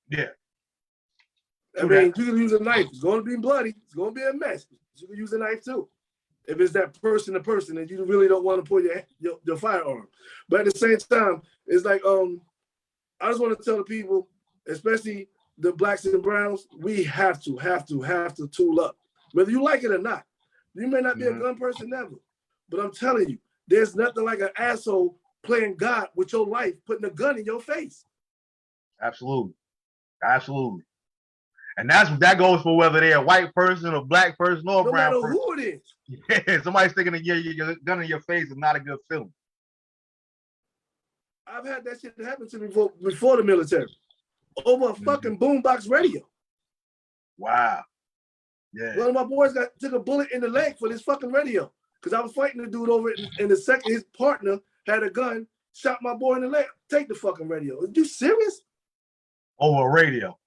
you. Yeah. I mean, you can use a knife. It's going to be bloody. It's going to be a mess. You can use a knife too. If it's that person to person and you really don't want to pull your firearm. But at the same time, it's like, I just want to tell the people, especially the blacks and browns, we have to tool up. Whether you like it or not. You may not be a gun person ever, but I'm telling you, there's nothing like an asshole playing God with your life, putting a gun in your face. Absolutely. Absolutely. And that goes for whether they're a white person or black person or brown person. No matter who it is. Yeah, somebody sticking your gun in your face is not a good feeling. I've had that shit happen to me before the military. Over a fucking boombox radio. Wow. Yeah. One of my boys took a bullet in the leg for this fucking radio. Because I was fighting the dude over it, and the second his partner had a gun, shot my boy in the leg. Take the fucking radio. Are you serious? Over a radio.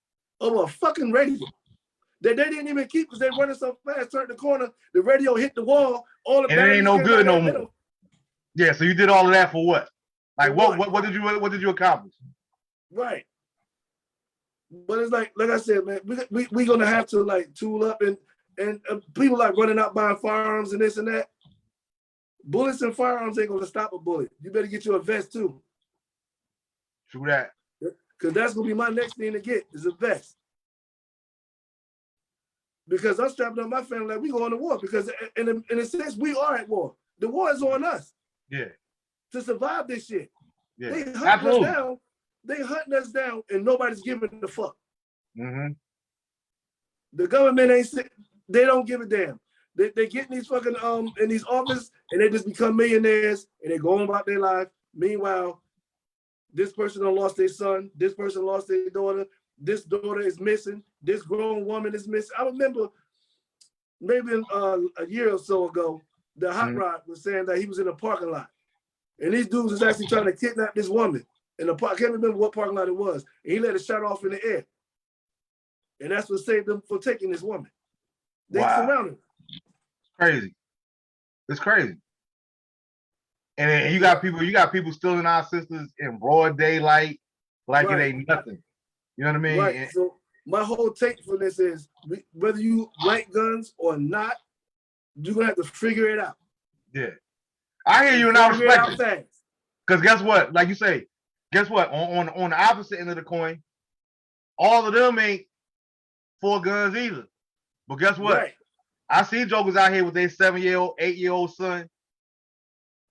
Over a fucking radio. That they didn't even keep because they running so fast, turned the corner, the radio hit the wall, all the and it ain't no good no more. Yeah, so you did all of that for what? Like what did you accomplish? Right. But it's like I said, man, we gonna have to like tool up and people like running out buying firearms and this and that. Bullets and firearms ain't gonna stop a bullet. You better get you a vest too. True that. Because that's gonna be my next thing to get is a vest. Because I'm strapping up my family like we going to war. Because in a sense, we are at war. The war is on us. Yeah. To survive this shit. Yeah. They hunting us down. They hunting us down, and nobody's giving a fuck. Mm-hmm. The government ain't. They don't give a damn. They get in these fucking in these offices, and they just become millionaires, and they go on about their life. Meanwhile, this person done lost their son. This person lost their daughter. This daughter is missing. This grown woman is missing. I remember maybe a year or so ago, the hot rod was saying that he was in a parking lot, and these dudes was actually trying to kidnap this woman. In the park, I can't remember what parking lot it was. And he let a shot off in the air. And that's what saved them from taking this woman. They surrounded her. Crazy. It's crazy. And you got people stealing our sisters in broad daylight, like it ain't nothing. You know what I mean? Right. So my whole take for this is whether you like guns or not, you're gonna have to figure it out. Yeah. I hear you and I respect it. Because guess what? Like you say, guess what? On the opposite end of the coin, all of them ain't for guns either. But guess what? Right. I see jokers out here with their 7-year-old, 8-year-old son.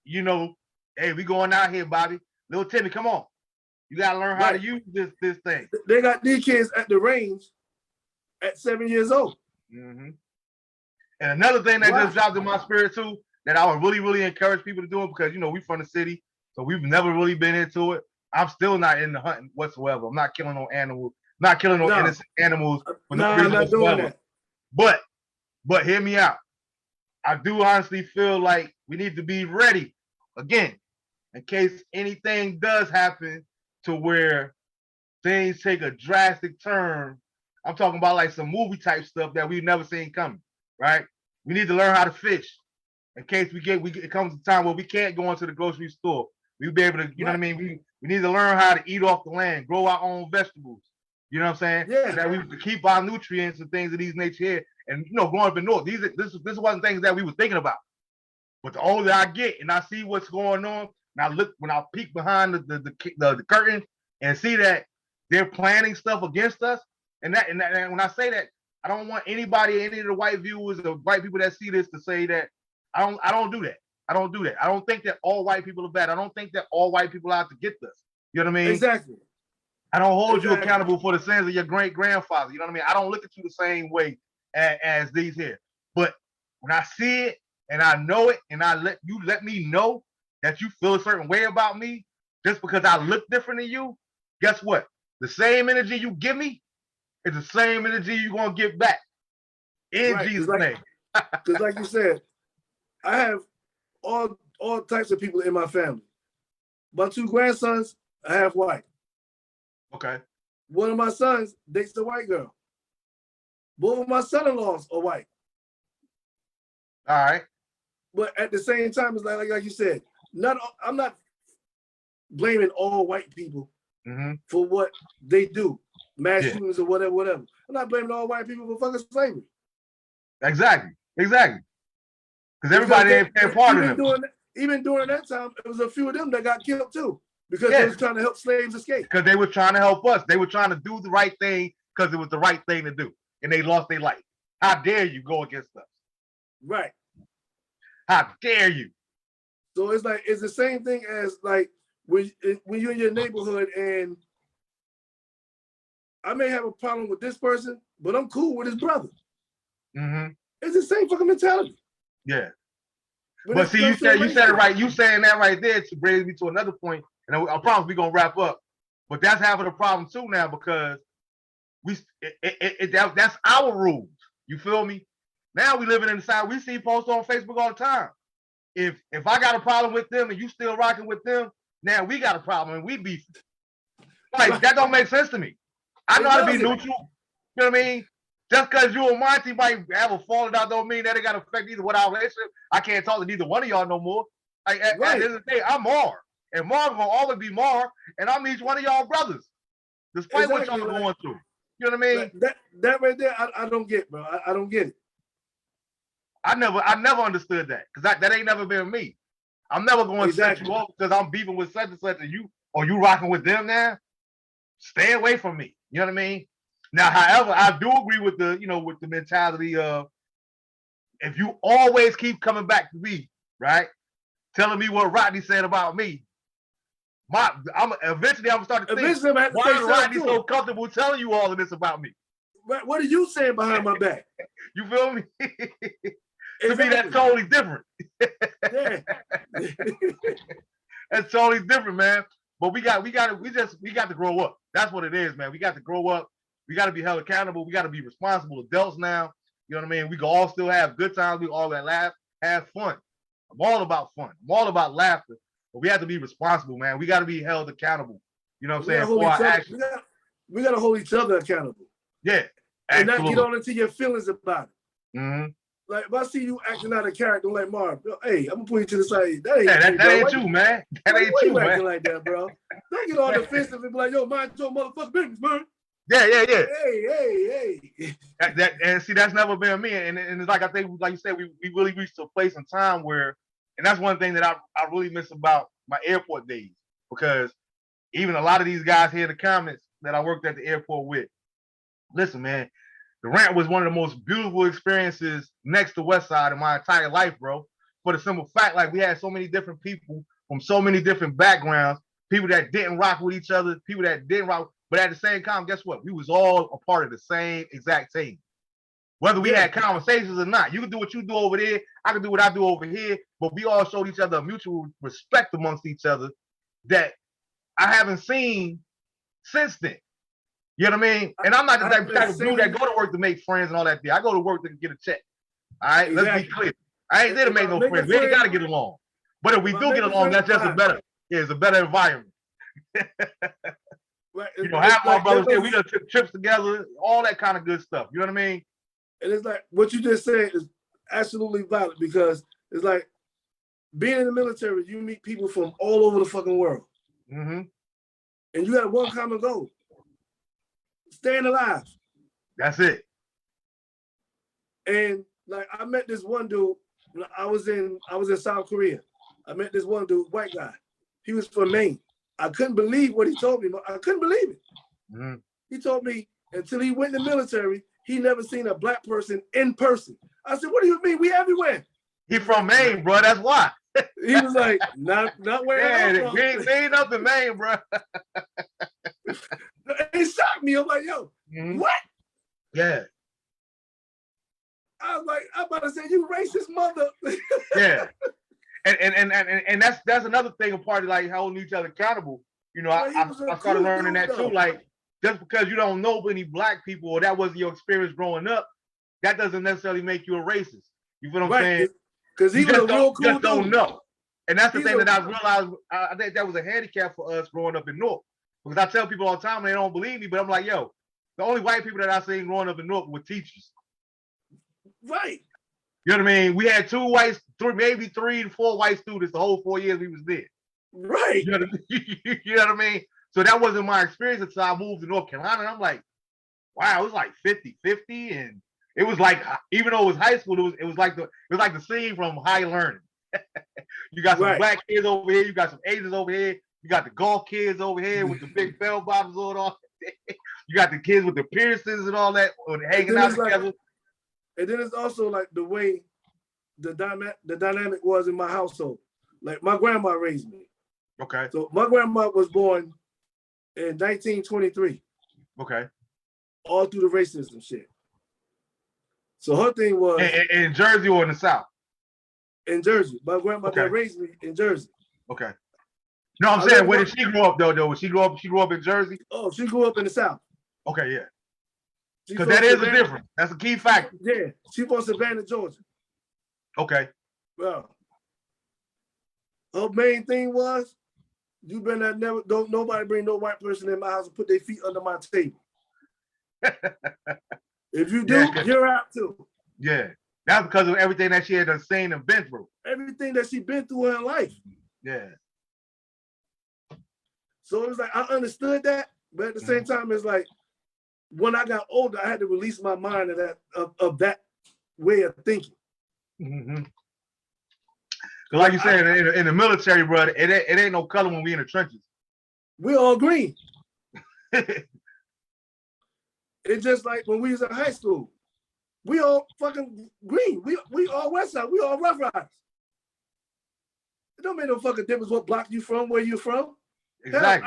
You know, hey, we going out here, Bobby. Little Timmy, come on. You gotta learn how to use this thing. They got these kids at the range at 7 years old. Mm-hmm. And another thing that just dropped in my spirit too, that I would really, really encourage people to do it because we from the city, so we've never really been into it. I'm still not into hunting whatsoever. I'm not killing no animals, not killing no innocent animals for no reason whatsoever. But hear me out. I do honestly feel like we need to be ready again in case anything does happen to where things take a drastic turn. I'm talking about like some movie type stuff that we've never seen coming, right? We need to learn how to fish in case it comes a time where we can't go into the grocery store. We'll be able to, you know what I mean? We need to learn how to eat off the land, grow our own vegetables. You know what I'm saying? Yeah. So that we can keep our nutrients and things of these nature here. And growing up in North, this wasn't things that we were thinking about. But the older I get and I see what's going on, and when I peek behind the curtain and see that they're planning stuff against us, and when I say that, I don't want any of the white viewers or white people that see this to say that I don't do that. I don't do that. I don't think that all white people are bad. I don't think that all white people are out to get us. You know what I mean? Exactly. I don't hold you accountable for the sins of your great grandfather. You know what I mean? I don't look at you the same way as these here. But when I see it and I know it, and I let me know that you feel a certain way about me just because I look different than you, guess what? The same energy you give me is the same energy you're gonna get back. In Jesus' name. Because like you said, I have all types of people in my family. My 2 grandsons are half white. Okay. One of my sons dates the white girl. Both of my son-in-laws are white. All right. But at the same time, it's like you said, I'm not blaming all white people for what they do, mass shootings or whatever. I'm not blaming all white people for fucking slavery. Exactly. Because everybody ain't part of them. Even during that time, it was a few of them that got killed too, because they was trying to help slaves escape. Because they were trying to help us. They were trying to do the right thing because it was the right thing to do, and they lost their life. How dare you go against us? Right. How dare you? So it's like it's the same thing as like when you're in your neighborhood and I may have a problem with this person, but I'm cool with his brother. It's the same fucking mentality. Yeah. But see, you said it right. You saying that right there to bring me to another point, and I promise we're gonna wrap up. But that's half of the problem too now, because that's our rules. You feel me? Now we living inside. We see posts on Facebook all the time. If I got a problem with them and you still rocking with them, now we got a problem and we beefing. Like that don't make sense to me. I know how to be neutral. You know what I mean? Just because you and Monty might have a falling out don't mean that it got to affect either one of our relationship. I can't talk to neither one of y'all no more. Like at the end of the day, I'm Mar. And Mar gonna always be Mar, and I'm each one of y'all brothers. Despite what y'all going through. You know what I mean? That right there, I don't get, bro. I don't get it. I never understood that. Because that ain't never been me. I'm never going to set you up because I'm beefing with such and such, and you rocking with them now. Stay away from me. You know what I mean? Now, however, I do agree with the mentality of if you always keep coming back to me, right? Telling me what Rodney said about me. Eventually I'm gonna start to think, why is Rodney so comfortable telling you all of this about me? What are you saying behind my back? You feel me? To me, that's totally different. Yeah. That's totally different, man. But we got to grow up. That's what it is, man. We got to grow up. We got to be held accountable. We got to be responsible adults now. You know what I mean? We can all still have good times. We all laugh, have fun. I'm all about fun. I'm all about laughter. But we have to be responsible, man. We got to be held accountable. You know what I'm saying? For our actions. We got to hold each other accountable. Yeah. And not get on into your feelings about it. Mm-hmm. Like if I see you acting out of character like Marv, hey, I'm gonna put you to the side. That ain't you, man. That ain't you, man. Acting like that, bro. Don't get all defensive and be like, yo, mind your motherfucking business, man. Yeah. Hey. And see, that's never been me. And it's like I think, like you said, we really reached a place in time where, and that's one thing that I really miss about my airport days, because even a lot of these guys here in the comments that I worked at the airport with, listen, man. The Rant was one of the most beautiful experiences next to Westside in my entire life, bro. For the simple fact, like we had so many different people from so many different backgrounds, people that didn't rock with each other, people that didn't rock, but at the same time, guess what? We was all a part of the same exact team. Whether we had conversations or not, you can do what you do over there, I can do what I do over here, but we all showed each other a mutual respect amongst each other that I haven't seen since then. You know what I mean? And I'm not the type of dude that go to work to make friends and all that. I go to work to get a check. All right, let's be clear. I ain't there to make no friends. We ain't got to get along. But if we do get along, that's just it's a better environment. You know, half my brothers here, we done took trips together, all that kind of good stuff. You know what I mean? And it's like what you just said is absolutely valid, because it's like being in the military, you meet people from all over the fucking world. Mm-hmm. And you got one common goal. Staying alive. That's it. And like I met this one dude. I was in South Korea. I met this one dude, white guy. He was from Maine. I couldn't believe what he told me. I couldn't believe it. Mm-hmm. He told me until he went in the military, he never seen a black person in person. I said, "What do you mean? We everywhere." He from Maine, bro. That's why. He was like, "Not where I'm from." We ain't up in Maine, bro. it shocked me. I'm like, yo, what? Yeah. I was like, I'm about to say, you racist mother. Yeah. And that's another thing, a part of like holding each other accountable. You know, Well, I started learning that though. too. Like, just because you don't know any black people or that wasn't your experience growing up, that doesn't necessarily make you a racist. You feel what I'm saying? Because he was a real cool dude. Don't know. And that's the thing that I realized. I think that was a handicap for us growing up in North. Because I tell people all the time, and they don't believe me, but I'm like, yo, the only white people that I seen growing up in North were teachers. Right. You know what I mean? We had maybe 3 to 4 white students the whole 4 years we was there. Right. You know what I mean? So that wasn't my experience until I moved to North Carolina. And I'm like, wow, it was like 50-50. And it was like, even though it was high school, it was like the scene from High Learning. You got some black kids over here, you got some Asians over here, you got the golf kids over here with the big bell bottoms on all. You got the kids with the piercings and all that, or hanging out together. And then it's also like the way the dynamic was in my household. Like my grandma raised me. Okay. So my grandma was born in 1923. Okay. All through the racism shit. So her thing was in Jersey or in the South? In Jersey. My grandma that raised me in Jersey. Okay. No, I'm saying, where did she grow up though? She grew up in Jersey? Oh, she grew up in the South. Okay, yeah. Because that is a difference. That's a key factor. Yeah, she from Savannah, Georgia. Okay. Well, her main thing was, you better don't nobody bring no white person in my house and put their feet under my table. If you do, you're out too. Yeah. That's because of everything that she had seen and been through. Everything that she been through in her life. Yeah. So it was like, I understood that, but at the same time, it's like, when I got older, I had to release my mind of that way of thinking. Mm-hmm. Like you said, in the military, brother, it ain't no color when we in the trenches. We all green. It's just like when we was in high school. We all fucking green. We all West Side. We all Rough Riders. It don't make no fucking difference what block you from, where you from. Exactly. Hell,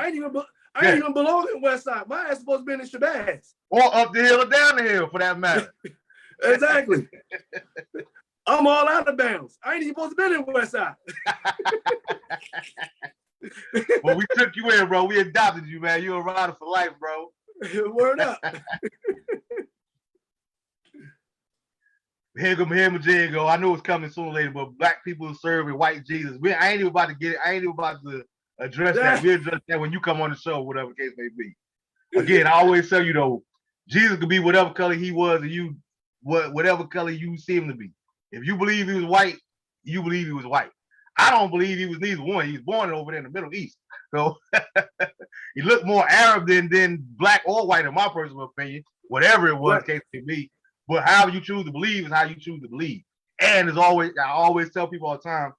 I ain't even belong in West Side. My ass supposed to be in Shabazz. Or up the hill or down the hill, for that matter. Exactly. I'm all out of bounds. I ain't even supposed to be in West Side. Well, we took you in, bro. We adopted you, man. You're a rider for life, bro. Word up. Here go. I know it's coming sooner or later, but black people serving white Jesus. I ain't even about to get it. I ain't even about to address that. We'll address that when you come on the show, whatever the case may be. Again, I always tell you though, Jesus could be whatever color he was, and you whatever color you see him to be. If you believe he was white, you believe he was white. I don't believe he was neither one. He was born over there in the Middle East. So he looked more Arab than black or white, in my personal opinion, whatever it was, case may be. But however you choose to believe is how you choose to believe. And I always tell people all the time,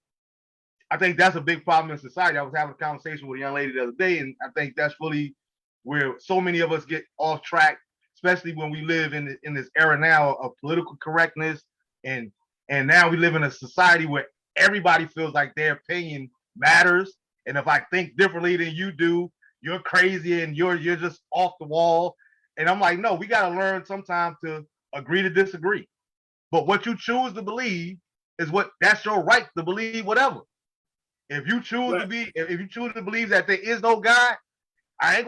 I think that's a big problem in society. I was having a conversation with a young lady the other day, and I think that's really where so many of us get off track, especially when we live in this era now of political correctness, and now we live in a society where everybody feels like their opinion matters. And if I think differently than you do, you're crazy and you're just off the wall. And I'm like, no, we got to learn sometimes to agree to disagree. But what you choose to believe that's your right to believe whatever. If you choose to believe that there is no God, I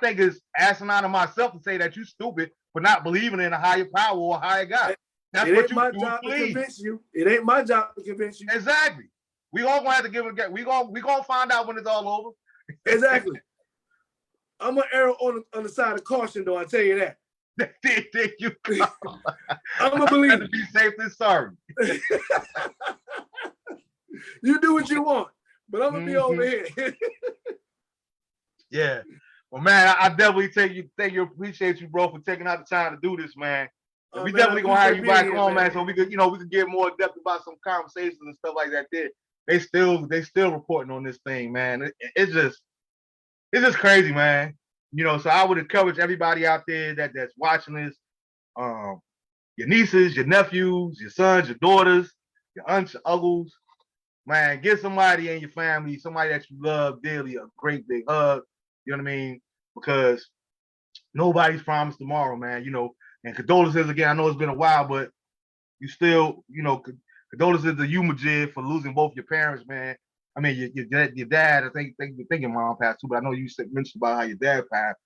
think it's asinine of myself to say that you stupid for not believing in a higher power or a higher God. That's what you choose to believe. Convince you. It ain't my job to convince you. Exactly. We all gonna have to give it a get. We gonna find out when it's all over. Exactly. I'm gonna err on the side of caution, though. I tell you that. I'm gonna believe. To be safe than sorry. You do what you want, but I'm gonna be over here. Yeah. Well, man, I definitely appreciate you, bro, for taking out the time to do this, man. We definitely gonna have you back on, man, so we could get more depth about some conversations and stuff like that. They still reporting on this thing, man. It's just crazy, man. So I would encourage everybody out there that's watching this, your nieces, your nephews, your sons, your daughters, your aunts, your uncles, man, give somebody in your family, somebody that you love dearly, a great big hug. You know what I mean? Because nobody's promised tomorrow, man. You know, and condolences again. I know it's been a while, but you still, you know, condolences to you, Majid, for losing both your parents, man. I mean, your dad. I think your mom passed too, but I know you mentioned about how your dad passed.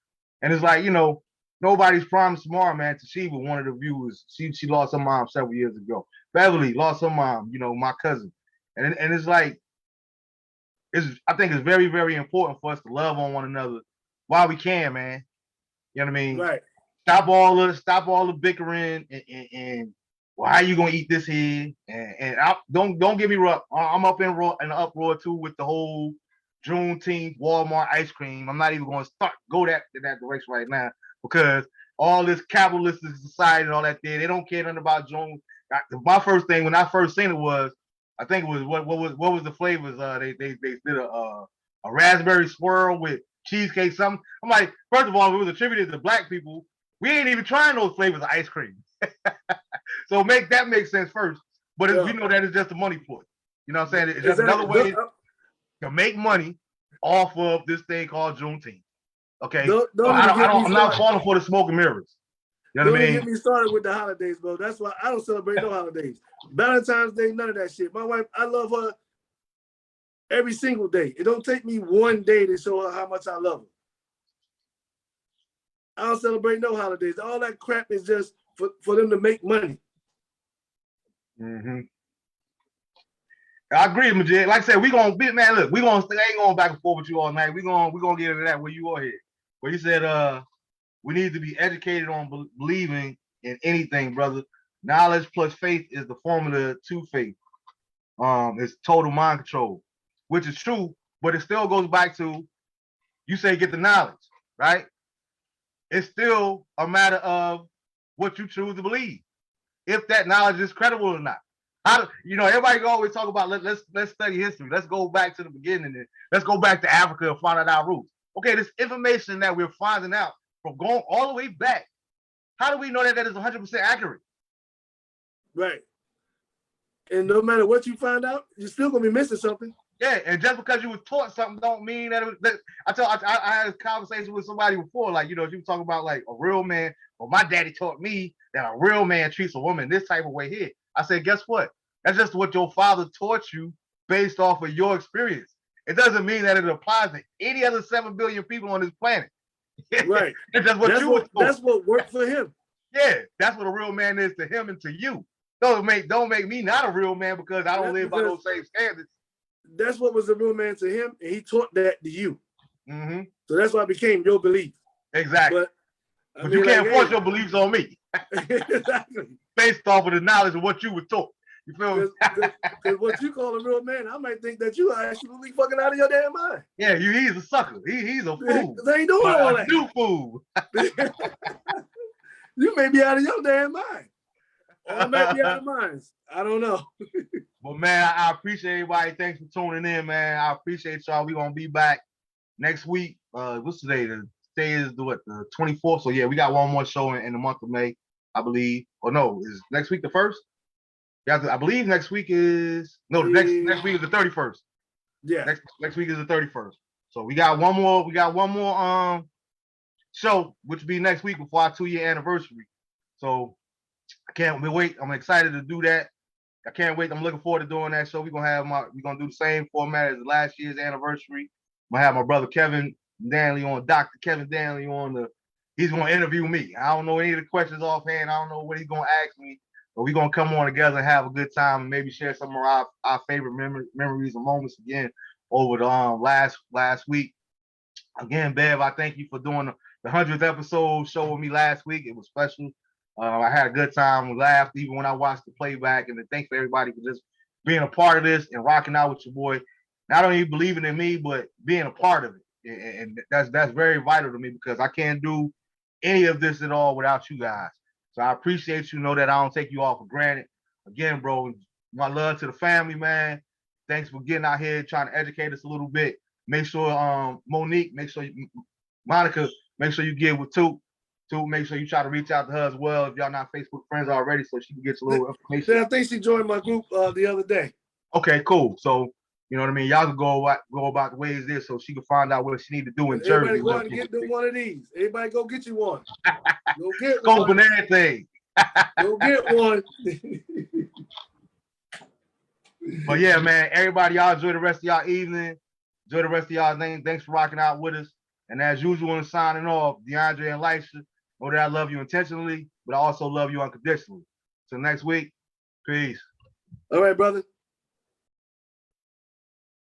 And it's like, you know, nobody's promised tomorrow, man. Toshiba, one of the viewers, she lost her mom several years ago. Beverly lost her mom, you know, my cousin. And it's like, I think it's very, very important for us to love on one another while we can, man. You know what I mean? Right. Stop all the bickering and well, how you gonna eat this here? And don't get me wrong. I'm up in an uproar too with the whole Juneteenth Walmart ice cream. I'm not even gonna go that direction right now because all this capitalistic society and all that there, they don't care nothing about June. My first thing when I first seen it was, I think it was what was the flavors? They did a raspberry swirl with cheesecake, something. I'm like, first of all, it was attributed to black people. We ain't even trying those flavors of ice cream. So make sense first. But we know that it's just a money ploy. You know what I'm saying? It's just another way to make money off of this thing called Juneteenth. Okay. I'm not falling for the smoke and mirrors. You know what I mean? Don't get me started with the holidays, bro. That's why I don't celebrate no holidays. Valentine's Day, none of that shit. My wife, I love her every single day. It don't take me one day to show her how much I love her. I don't celebrate no holidays. All that crap is just for them to make money. Mm-hmm. I agree, Majid. Like I said, we gonna be, man. Look, I ain't going back and forth with you all night. We gonna get into that when you are here. But you said, we need to be educated on believing in anything, brother. Knowledge plus faith is the formula to faith. It's total mind control, which is true, but it still goes back to, you say get the knowledge, right? It's still a matter of what you choose to believe, if that knowledge is credible or not. Everybody always talk about let's study history. Let's go back to the beginning and let's go back to Africa and find out our roots. Okay, this information that we're finding out from going all the way back, how do we know that is 100% accurate? Right. And no matter what you find out, you're still gonna be missing something. Yeah, and just because you were taught something don't mean that I had a conversation with somebody before, like, you know, she was talking about like a real man. Well, my daddy taught me that a real man treats a woman this type of way here. I said, guess what? That's just what your father taught you based off of your experience. It doesn't mean that it applies to any other 7 billion people on this planet. Right. That's what worked for him. Yeah, that's what a real man is to him and to you. Don't make me not a real man because I don't live by those same standards. That's what was a real man to him, and he taught that to you. Mm-hmm. So that's why it became your belief. Exactly. But you can't force your beliefs on me. Exactly. Based off of the knowledge of what you were taught. You feel me? Because what you call a real man, I might think that you are absolutely fucking out of your damn mind. Yeah, he's a sucker. He's a fool. They ain't doing all that. New fool. You may be out of your damn mind. Or I might be out of mine. I don't know. But man, I appreciate everybody. Thanks for tuning in, man. I appreciate y'all. We're gonna be back next week. What's today? Today is the 24th. So yeah, we got one more show in the month of May, I believe. Or no, is next week the 1st? Yeah, I believe next week is next week is the 31st. Yeah. Next week is the 31st. So we got one more show, which will be next week before our 2-year anniversary. So I can't wait. I'm excited to do that. I can't wait. I'm looking forward to doing that show. We're gonna do the same format as last year's anniversary. I'm gonna have my brother Kevin Danley on, Dr. Kevin Danley on he's gonna interview me. I don't know any of the questions offhand. I don't know what he's gonna ask me, but we're gonna come on together and have a good time and maybe share some of our favorite memories and moments again over the last week. Again, Bev, I thank you for doing the 100th episode show with me last week. It was special. I had a good time. We laughed even when I watched the playback. And thanks for everybody for just being a part of this and rocking out with your boy. Not only believing in me, but being a part of it. And that's very vital to me because I can't do any of this at all without you guys. So I appreciate you. Know that I don't take you all for granted. Again, bro, my love to the family, man. Thanks for getting out here trying to educate us a little bit. Make sure Monique, Monica, make sure you get with Toot. Make sure you try to reach out to her as well if y'all not Facebook friends already, so she can get you a little information. Yeah, I think she joined my group the other day. Okay, cool. So You know what I mean? Y'all can go about the ways there so she can find out what she need to do in Everybody Jersey. go out and get them one of these. Everybody go get you one. Go get Scope one. and everything. Go get one. But yeah, man, everybody, y'all enjoy the rest of y'all evening. Enjoy the rest of y'all thing. Thanks for rocking out with us. And as usual, in signing off, DeAndre and Lisha, know that I love you intentionally, but I also love you unconditionally. Till next week, peace. All right, brother.